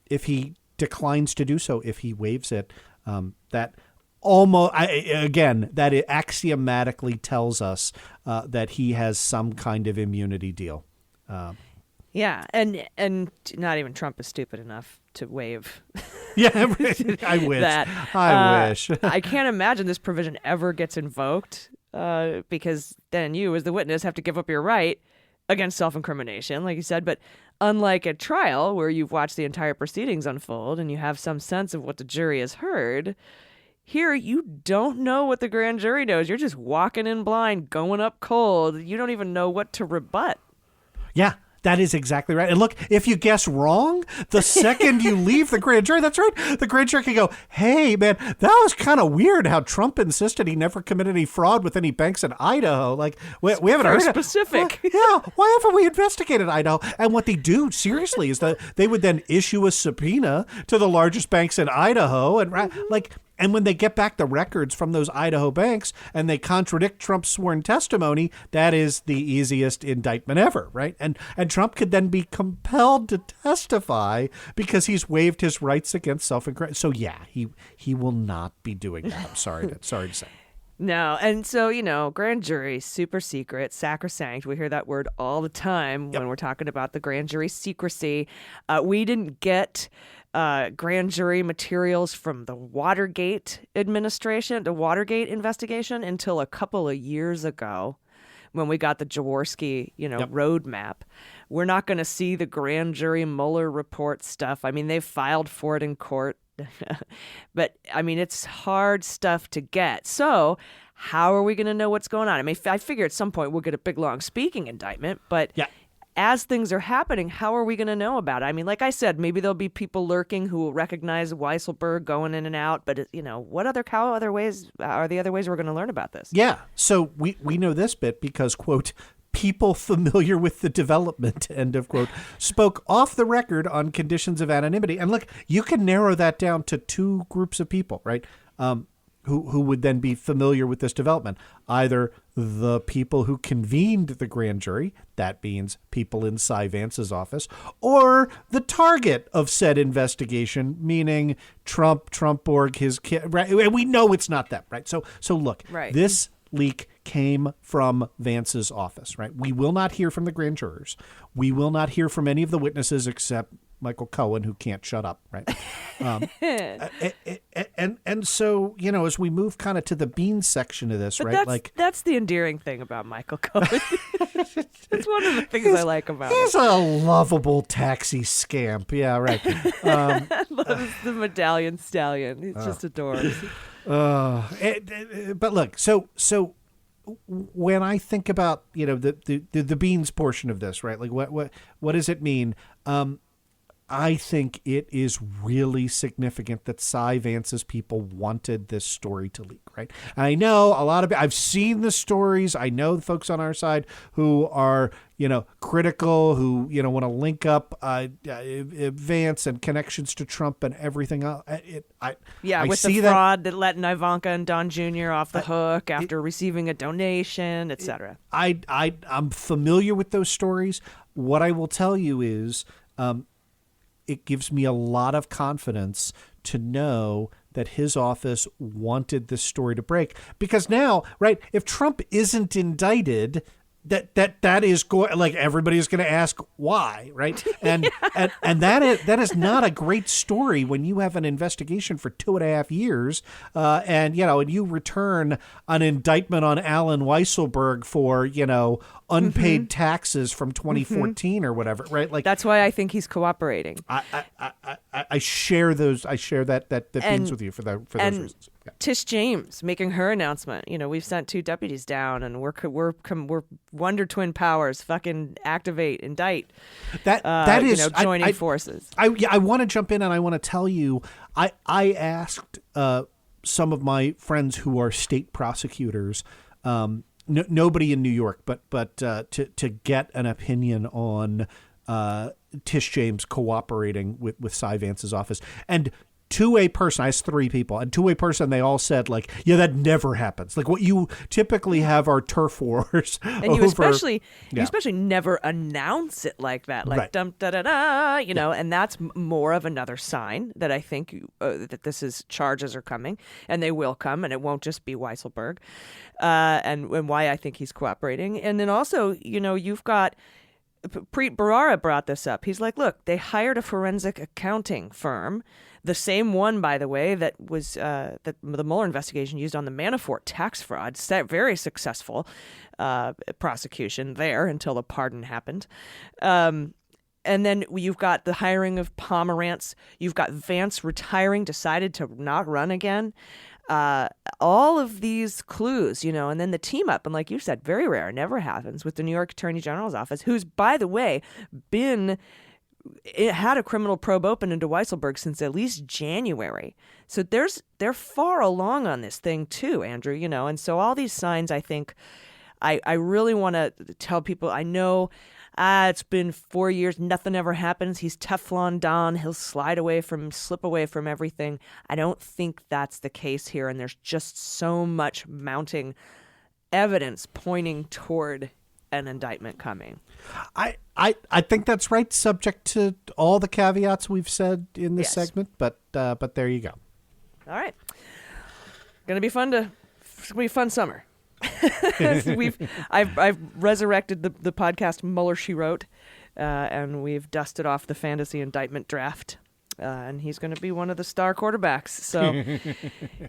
If he declines to do so, if he waives it, that it axiomatically tells us that he has some kind of immunity deal. Yeah, and not even Trump is stupid enough to waive. Yeah, I wish. I wish. I can't imagine this provision ever gets invoked because then you, as the witness, have to give up your right against self-incrimination, like you said. But unlike a trial where you've watched the entire proceedings unfold and you have some sense of what the jury has heard, here you don't know what the grand jury knows. You're just walking in blind, going up cold. You don't even know what to rebut. Yeah. That is exactly right. And look, if you guess wrong, the second you leave the grand jury, that's right, the grand jury can go, hey, man, that was kind of weird how Trump insisted he never committed any fraud with any banks in Idaho. Like, we haven't heard specific. Yeah, why haven't we investigated Idaho? And what they do, seriously, is that they would then issue a subpoena to the largest banks in Idaho. And And when they get back the records from those Idaho banks and they contradict Trump's sworn testimony, that is the easiest indictment ever, right? And Trump could then be compelled to testify because he's waived his rights against self-incrimination. So yeah, he will not be doing that. I'm sorry to say. No. And so, grand jury, super secret, sacrosanct. We hear that word all the time when we're talking about the grand jury secrecy. We didn't get grand jury materials from the Watergate administration, the Watergate investigation, until a couple of years ago when we got the Jaworski, roadmap. We're not going to see the grand jury Mueller report stuff. I mean, they've filed for it in court. But, I mean, it's hard stuff to get. So how are we going to know what's going on? I mean, I figure at some point we'll get a big, long speaking indictment. But as things are happening, how are we going to know about it? I mean, like I said, maybe there'll be people lurking who will recognize Weisselberg going in and out. But, how other ways are the other ways we're going to learn about this? Yeah. So we know this bit because, quote, people familiar with the development, end of quote, spoke off the record on conditions of anonymity. And look, you can narrow that down to two groups of people, right? Who would then be familiar with this development. Either the people who convened the grand jury, that means people in Cy Vance's office, or the target of said investigation, meaning Trump or his kid. Right? And we know it's not them, right? So look, this leak came from Vance's office, right? We will not hear from the grand jurors. We will not hear from any of the witnesses except Michael Cohen, who can't shut up, right? And so, as we move kind of to the beans section of this, right? That's the endearing thing about Michael Cohen. It's one of the things I like about him. He's a lovable taxi scamp. Yeah, right. Loves the medallion stallion. He's just adorable. But look, so when I think about, the beans portion of this, right? Like what does it mean? I think it is really significant that Cy Vance's people wanted this story to leak, right? I know I've seen the stories. I know the folks on our side who are, critical, who, want to link up Vance and connections to Trump and everything else. I with see the fraud that let Ivanka and Don Jr. off the hook after receiving a donation, etc. I'm familiar with those stories. What I will tell you is, it gives me a lot of confidence to know that his office wanted this story to break. Because now, right, if Trump isn't indicted, that is going, like, everybody's going to ask why, right? And and that is not a great story when you have an investigation for 2.5 years, and you return an indictment on Alan Weisselberg for unpaid taxes from 2014 or whatever, right? Like, that's why I think he's cooperating. I share those. I share that feelings with you for those reasons. Yeah. Tish James making her announcement. We've sent 2 deputies down, and we're Wonder Twin powers. Fucking activate, indict. That is joining forces. I want to jump in and I want to tell you. I asked some of my friends who are state prosecutors. Nobody in New York, but to get an opinion on Tish James cooperating with Cy Vance's office. And to a person, I asked 3 people, and to a person, they all said, like, yeah, that never happens. Like, what you typically have are turf wars. And you especially never announce it like that, like, right. Dum da da da, and that's more of another sign that I think that charges are coming, and they will come, and it won't just be Weisselberg, and why I think he's cooperating. And then also, you've got Preet Bharara brought this up. He's like, look, they hired a forensic accounting firm, the same one, by the way, that was that the Mueller investigation used on the Manafort tax fraud. Very successful prosecution there until the pardon happened. And then you've got the hiring of Pomerantz. You've got Vance retiring, decided to not run again. All of these clues, and then the team up, and like you said, very rare, never happens, with the New York Attorney General's office, who's, by the way, had a criminal probe open into Weisselberg since at least January. So they're far along on this thing too, Andrew, and so all these signs, I think, I really want to tell people, I know it's been 4 years, nothing ever happens. He's Teflon Don. He'll slip away from everything. I don't think that's the case here. And there's just so much mounting evidence pointing toward an indictment coming. I think that's right, subject to all the caveats we've said in this segment. But there you go. All right. It's gonna be a fun summer. I've resurrected the podcast Mueller, She Wrote, and we've dusted off the fantasy indictment draft, and he's going to be one of the star quarterbacks. So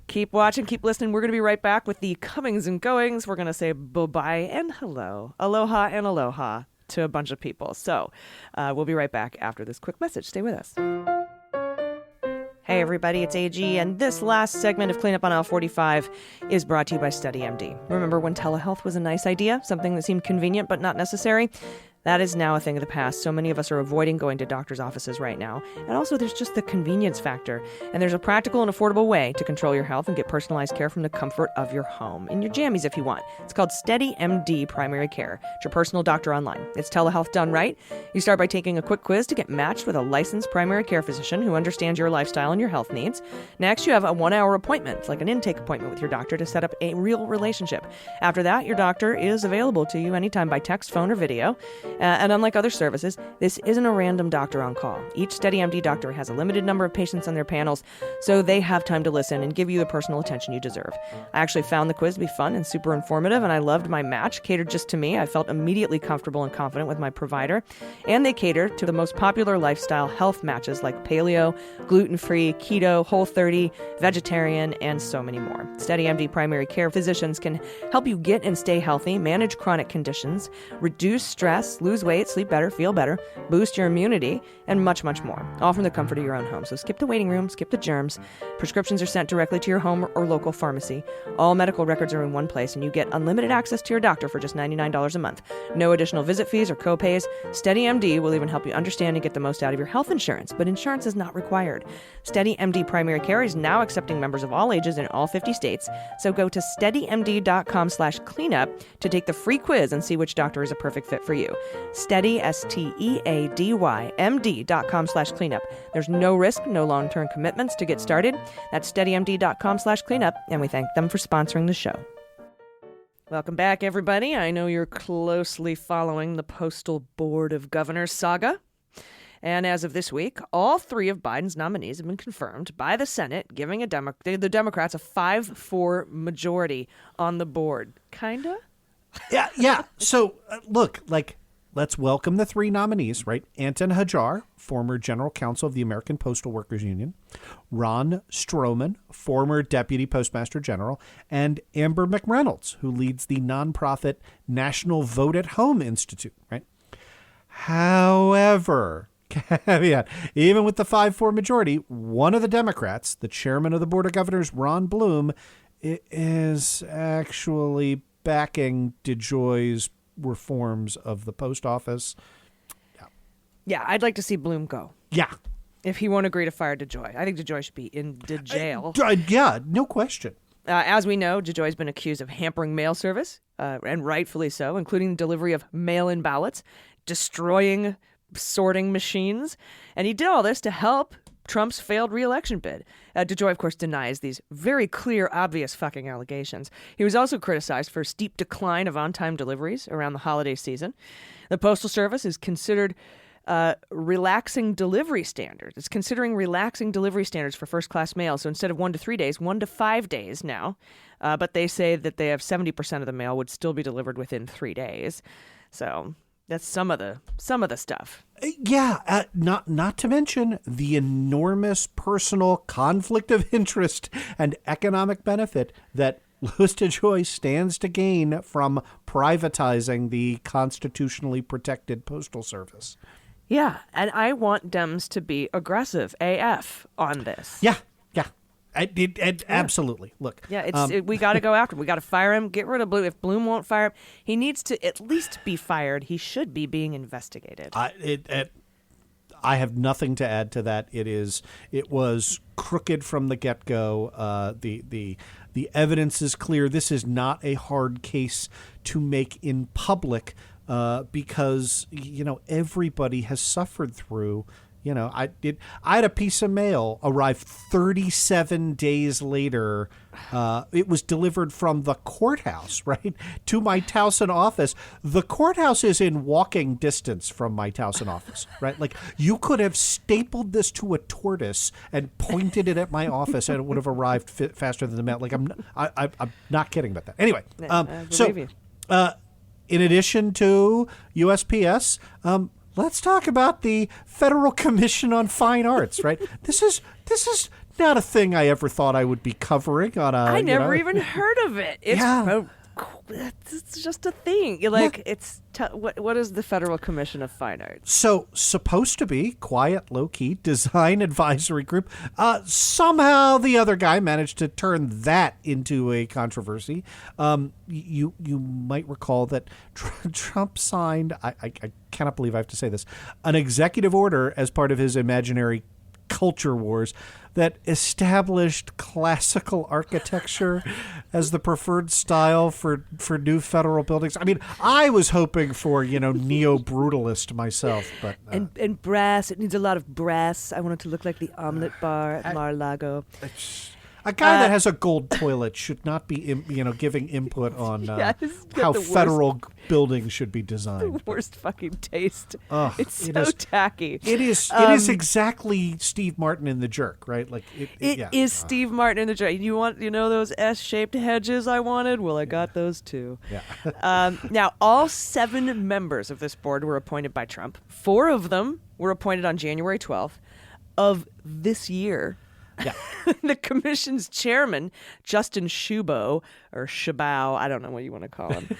keep watching, keep listening. We're going to be right back with the comings and goings. We're going to say bye-bye and hello, aloha and aloha to a bunch of people. So we'll be right back after this quick message. Stay with us. Hey everybody, it's AG, and this last segment of Cleanup on Aisle 45 is brought to you by StudyMD. Remember when telehealth was a nice idea, something that seemed convenient but not necessary? That is now a thing of the past. So many of us are avoiding going to doctor's offices right now. And also there's just the convenience factor. And there's a practical and affordable way to control your health and get personalized care from the comfort of your home. In your jammies if you want. It's called SteadyMD Primary Care. It's your personal doctor online. It's telehealth done right. You start by taking a quick quiz to get matched with a licensed primary care physician who understands your lifestyle and your health needs. Next, you have a 1-hour appointment. It's like an intake appointment with your doctor to set up a real relationship. After that, your doctor is available to you anytime by text, phone, or video. And unlike other services, this isn't a random doctor on call. Each SteadyMD doctor has a limited number of patients on their panels, so they have time to listen and give you the personal attention you deserve. I actually found the quiz to be fun and super informative, and I loved my match, catered just to me. I felt immediately comfortable and confident with my provider, and they cater to the most popular lifestyle health matches like paleo, gluten-free, keto, Whole30, vegetarian, and so many more. SteadyMD primary care physicians can help you get and stay healthy, manage chronic conditions, reduce stress, lose weight, sleep better, feel better, boost your immunity, and much, much more, all from the comfort of your own home. So skip the waiting room, skip the germs. Prescriptions are sent directly to your home or local pharmacy. All medical records are in one place, and you get unlimited access to your doctor for just $99 a month. No additional visit fees or co-pays. SteadyMD will even help you understand and get the most out of your health insurance, but insurance is not required. SteadyMD Primary Care is now accepting members of all ages in all 50 states, so go to steadymd.com/cleanup to take the free quiz and see which doctor is a perfect fit for you. Steady, SteadyMD.com/cleanup. There's no risk, no long-term commitments to get started. That's steadymd.com/cleanup, and we thank them for sponsoring the show. Welcome back, everybody. I know you're closely following the Postal Board of Governors saga. And as of this week, all three of Biden's nominees have been confirmed by the Senate, giving the Democrats a 5-4 majority on the board. Kinda? Yeah. So, look, let's welcome the three nominees, right? Anton Hajar, former general counsel of the American Postal Workers Union, Ron Stroman, former deputy postmaster general, and Amber McReynolds, who leads the nonprofit National Vote at Home Institute, right? However, caveat, even with the 5-4 majority, one of the Democrats, the chairman of the Board of Governors, Ron Bloom, is actually backing DeJoy's reforms of the post office. Yeah, I'd like to see Bloom go. Yeah. If he won't agree to fire DeJoy. I think DeJoy should be in the jail. Yeah, no question. As we know, DeJoy's been accused of hampering mail service, and rightfully so, including delivery of mail-in ballots, destroying sorting machines. And he did all this to help Trump's failed re-election bid. DeJoy, of course, denies these very clear, obvious fucking allegations. He was also criticized for a steep decline of on-time deliveries around the holiday season. The Postal Service is considered relaxing delivery standards. It's considering relaxing delivery standards for first-class mail. So instead of 1 to 3 days, 1 to 5 days now. But they say that they have 70% of the mail would still be delivered within 3 days. So That's some of the stuff. Yeah, not to mention the enormous personal conflict of interest and economic benefit that Louis DeJoy stands to gain from privatizing the constitutionally protected Postal Service. Yeah, and I want Dems to be aggressive AF on this. Yeah. Absolutely. Look. Yeah, we got to go after him. We got to fire him. Get rid of Bloom. If Bloom won't fire him, he needs to at least be fired. He should be being investigated. I have nothing to add to that. It was crooked from the get-go. The evidence is clear. This is not a hard case to make in public because everybody has suffered through. I had a piece of mail arrive 37 days later. It was delivered from the courthouse, right, to my Towson office. The courthouse is in walking distance from my Towson office, right? Like, you could have stapled this to a tortoise and pointed it at my office, and it would have arrived faster than the mail. Like, I'm not kidding about that. Anyway, in addition to USPS, let's talk about the Federal Commission on Fine Arts, right? This is not a thing I ever thought I would be covering on a. I never even heard of it. It's just a thing. What is the Federal Commission of Fine Arts? So, supposed to be quiet, low-key design advisory group. Somehow the other guy managed to turn that into a controversy. You might recall that Trump signed, I cannot believe I have to say this, an executive order as part of his imaginary culture wars that established classical architecture as the preferred style for new federal buildings. I mean, I was hoping for, neo-brutalist myself, but and brass. It needs a lot of brass. I want it to look like the omelet bar at Mar-a-Lago. A guy that has a gold toilet should not be, giving input on how federal buildings should be designed. The worst fucking taste. It's so tacky. It is exactly Steve Martin in The Jerk, right? Like it is Steve Martin in The Jerk. You want those S-shaped hedges I wanted? Well, I got those too. Yeah. Now, all 7 members of this board were appointed by Trump. 4 of them were appointed on January 12th of this year. Yeah. The commission's chairman, Justin Shubo, or Shabao, I don't know what you want to call him,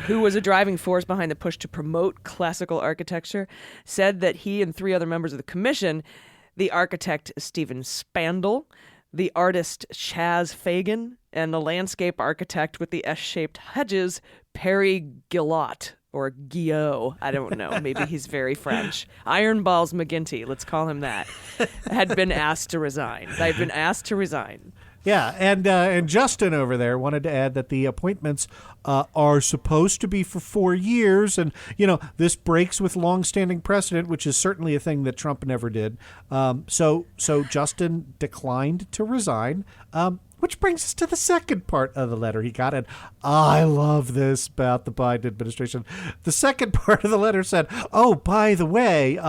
who was a driving force behind the push to promote classical architecture, said that he and 3 other members of the commission, the architect Stephen Spandl, the artist Chaz Fagan, and the landscape architect with the S-shaped hedges, Perry Guillot. Or Guillot, I don't know. Maybe he's very French. Iron Balls McGinty, let's call him that, had been asked to resign. They've been asked to resign. Yeah, and Justin over there wanted to add that the appointments are supposed to be for 4 years, and this breaks with longstanding precedent, which is certainly a thing that Trump never did. So Justin declined to resign. Which brings us to the second part of the letter he got. And I love this about the Biden administration. The second part of the letter said, oh, by the way,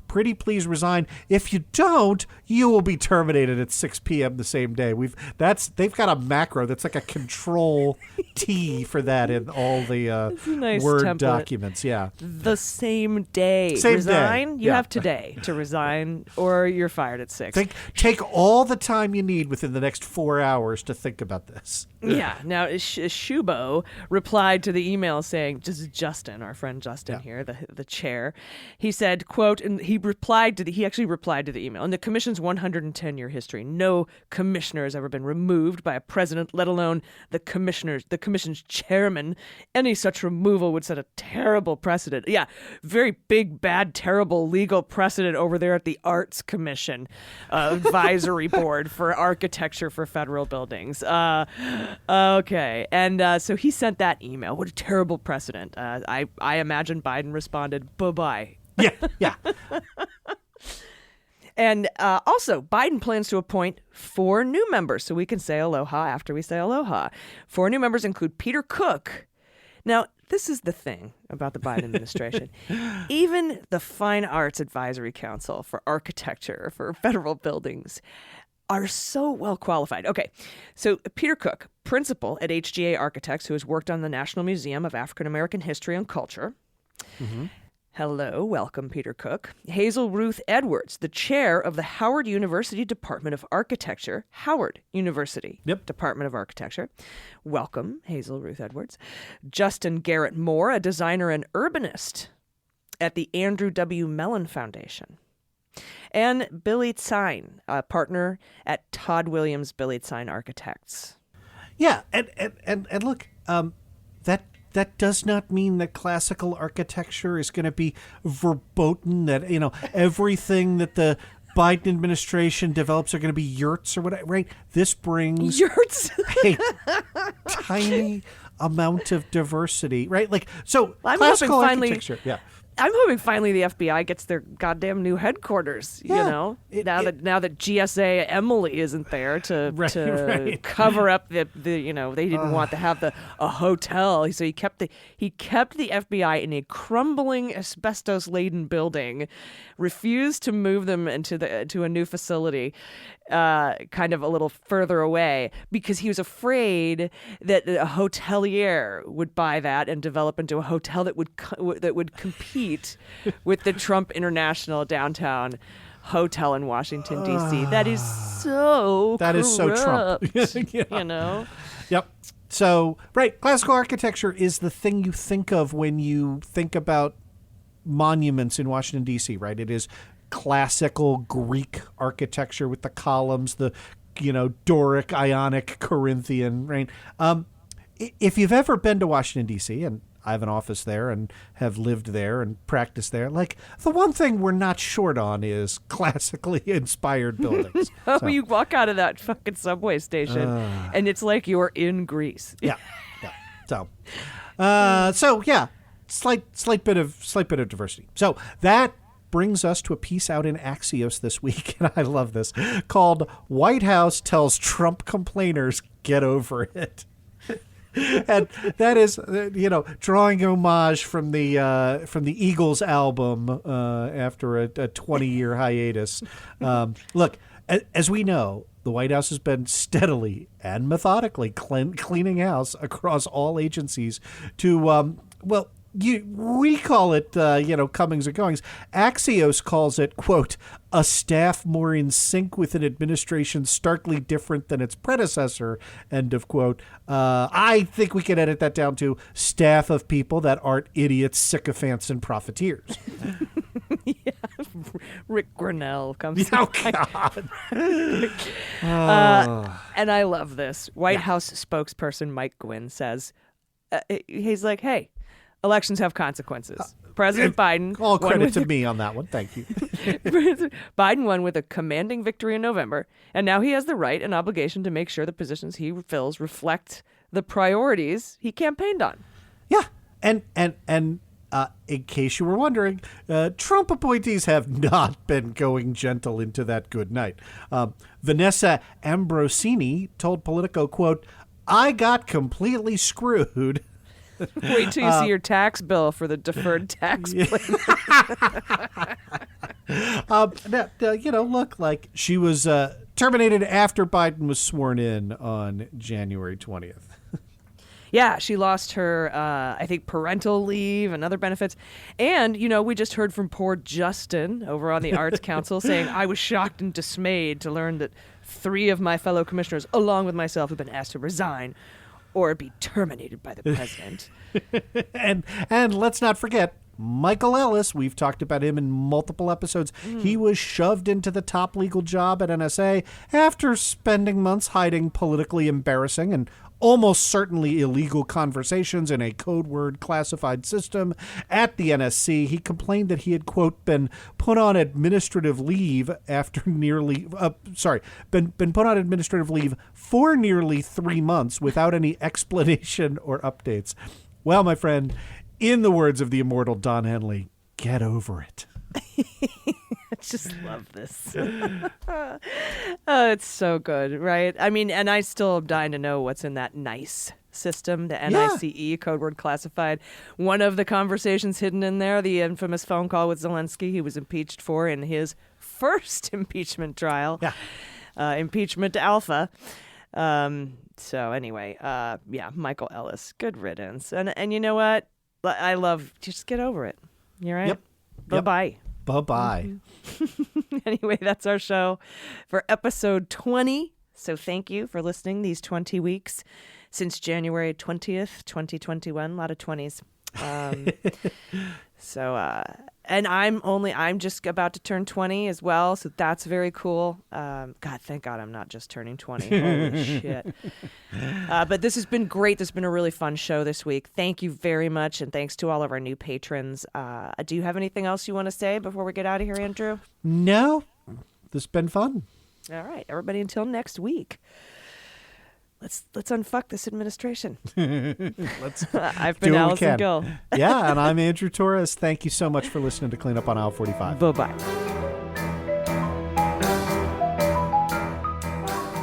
pretty please resign. If you don't, you will be terminated at 6 p.m. the same day. They've got a macro that's like a control T for that in all the nice Word template. Documents. Yeah. The same day. Resign? You have today to resign, or you're fired at 6. Take all the time you need within the next 4 hours to think about this. Yeah. Now, Shubo replied to the email saying, this is Justin, our friend Justin here, the chair. He said, quote, and he actually replied to the email. In the commission's 110-year history, no commissioner has ever been removed by a president, let alone the commission's chairman. Any such removal would set a terrible precedent. Yeah, very big, bad, terrible legal precedent over there at the Arts Commission Advisory Board for Architecture for Federal Buildings. Okay. And so he sent that email. What a terrible precedent. I imagine Biden responded, bye-bye. Yeah. And also, Biden plans to appoint 4 new members, so we can say aloha after we say aloha. 4 new members include Peter Cook. Now, this is the thing about the Biden administration. Even the Fine Arts Advisory Council for Architecture for Federal Buildings are so well qualified. Okay, so Peter Cook, principal at HGA Architects, who has worked on the National Museum of African American History and Culture. Mm-hmm. Hello, welcome, Peter Cook. Hazel Ruth Edwards, the chair of the Howard University Department of Architecture. Howard University Department of Architecture. Welcome, Hazel Ruth Edwards. Justin Garrett Moore, a designer and urbanist at the Andrew W. Mellon Foundation. And Billy Tsine, a partner at Todd Williams Billy Tsine Architects. Yeah, and look, that does not mean that classical architecture is going to be verboten, that, everything that the Biden administration develops are going to be yurts or whatever, right? This brings yurts a tiny amount of diversity, right? Like, so I'm classical hoping architecture, I'm hoping finally the FBI gets their goddamn new headquarters. Now that GSA Emily isn't there to cover up the they didn't want to have a hotel, so he kept the FBI in a crumbling asbestos laden building, refused to move them into a new facility, kind of a little further away, because he was afraid that a hotelier would buy that and develop into a hotel that would compete with the Trump International downtown hotel in Washington, D.C. That is so Trump. Yep. So, right, classical architecture is the thing you think of when you think about monuments in Washington, D.C., right? It is classical Greek architecture with the columns, the, Doric, Ionic, Corinthian, right? If you've ever been to Washington, D.C., and I have an office there and have lived there and practiced there, like, the one thing we're not short on is classically inspired buildings. You walk out of that fucking subway station and it's like you're in Greece. Yeah. So slight bit of diversity. So that brings us to a piece out in Axios this week, and I love this, called "White House Tells Trump Complainers Get Over It." And that is, drawing homage from the Eagles album after a 20-year hiatus. Look, as we know, the White House has been steadily and methodically cleaning house across all agencies to, we call it, comings and goings. Axios calls it, quote, a staff more in sync with an administration starkly different than its predecessor, end of quote. I think we can edit that down to staff of people that aren't idiots, sycophants, and profiteers. Yeah. Rick Grinnell comes. Oh, God. And I love this. White House spokesperson Mike Gwynn says, he's like, hey, elections have consequences. President Biden. All credit to me on that one. Thank you. Biden won with a commanding victory in November, and now he has the right and obligation to make sure the positions he fills reflect the priorities he campaigned on. Yeah. And in case you were wondering, Trump appointees have not been going gentle into that good night. Vanessa Ambrosini told Politico, quote, I got completely screwed. Wait till you see your tax bill for the deferred tax plan. Look, like she was terminated after Biden was sworn in on January 20th. Yeah, she lost her, I think, parental leave and other benefits. And, we just heard from poor Justin over on the Arts Council saying, I was shocked and dismayed to learn that 3 of my fellow commissioners, along with myself, have been asked to resign or be terminated by the president. and let's not forget Michael Ellis. We've talked about him in multiple episodes. He was shoved into the top legal job at NSA after spending months hiding politically embarrassing and almost certainly illegal conversations in a code word classified system at the NSC. He complained that he had, quote, been put on administrative leave after been put on administrative leave for nearly 3 months without any explanation or updates. Well, my friend, in the words of the immortal Don Henley, get over it. I just love this. Oh, it's so good, right? I mean, and I still am dying to know what's in that NICE system, the NICE, code word classified. One of the conversations hidden in there, the infamous phone call with Zelensky he was impeached for in his first impeachment trial. Yeah. Impeachment alpha. So anyway, Michael Ellis, good riddance. And you know what? I love, just get over it. You right? Yep. Bye-bye. Bye-bye. Anyway, that's our show for episode 20. So thank you for listening these 20 weeks since January 20th, 2021. A lot of 20s. And I'm just about to turn 20 as well. So that's very cool. God, thank God I'm not just turning 20. Holy shit. But this has been great. This has been a really fun show this week. Thank you very much. And thanks to all of our new patrons. Do you have anything else you want to say before we get out of here, Andrew? No, this has been fun. All right, everybody, until next week. Let's unfuck this administration. I've been Allison Gill. Yeah, and I'm Andrew Torres. Thank you so much for listening to Clean Up on Aisle 45. Bye-bye.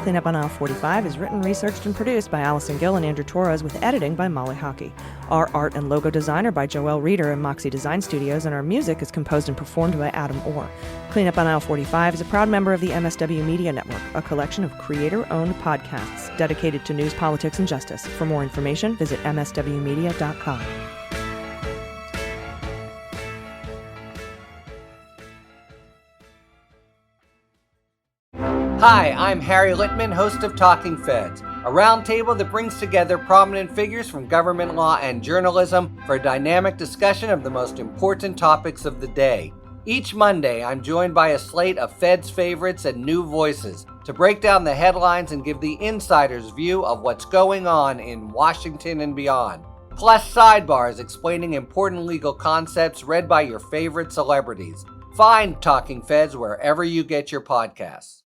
Clean Up on Aisle 45 is written, researched, and produced by Allison Gill and Andrew Torres with editing by Molly Hockey. Our art and logo design are by Joelle Reeder and Moxie Design Studios, and our music is composed and performed by Adam Orr. Clean Up on Aisle 45 is a proud member of the MSW Media Network, a collection of creator-owned podcasts dedicated to news, politics, and justice. For more information, visit mswmedia.com. Hi, I'm Harry Littman, host of Talking Feds, a roundtable that brings together prominent figures from government law and journalism for a dynamic discussion of the most important topics of the day. Each Monday, I'm joined by a slate of Feds favorites and new voices to break down the headlines and give the insider's view of what's going on in Washington and beyond. Plus sidebars explaining important legal concepts read by your favorite celebrities. Find Talking Feds wherever you get your podcasts.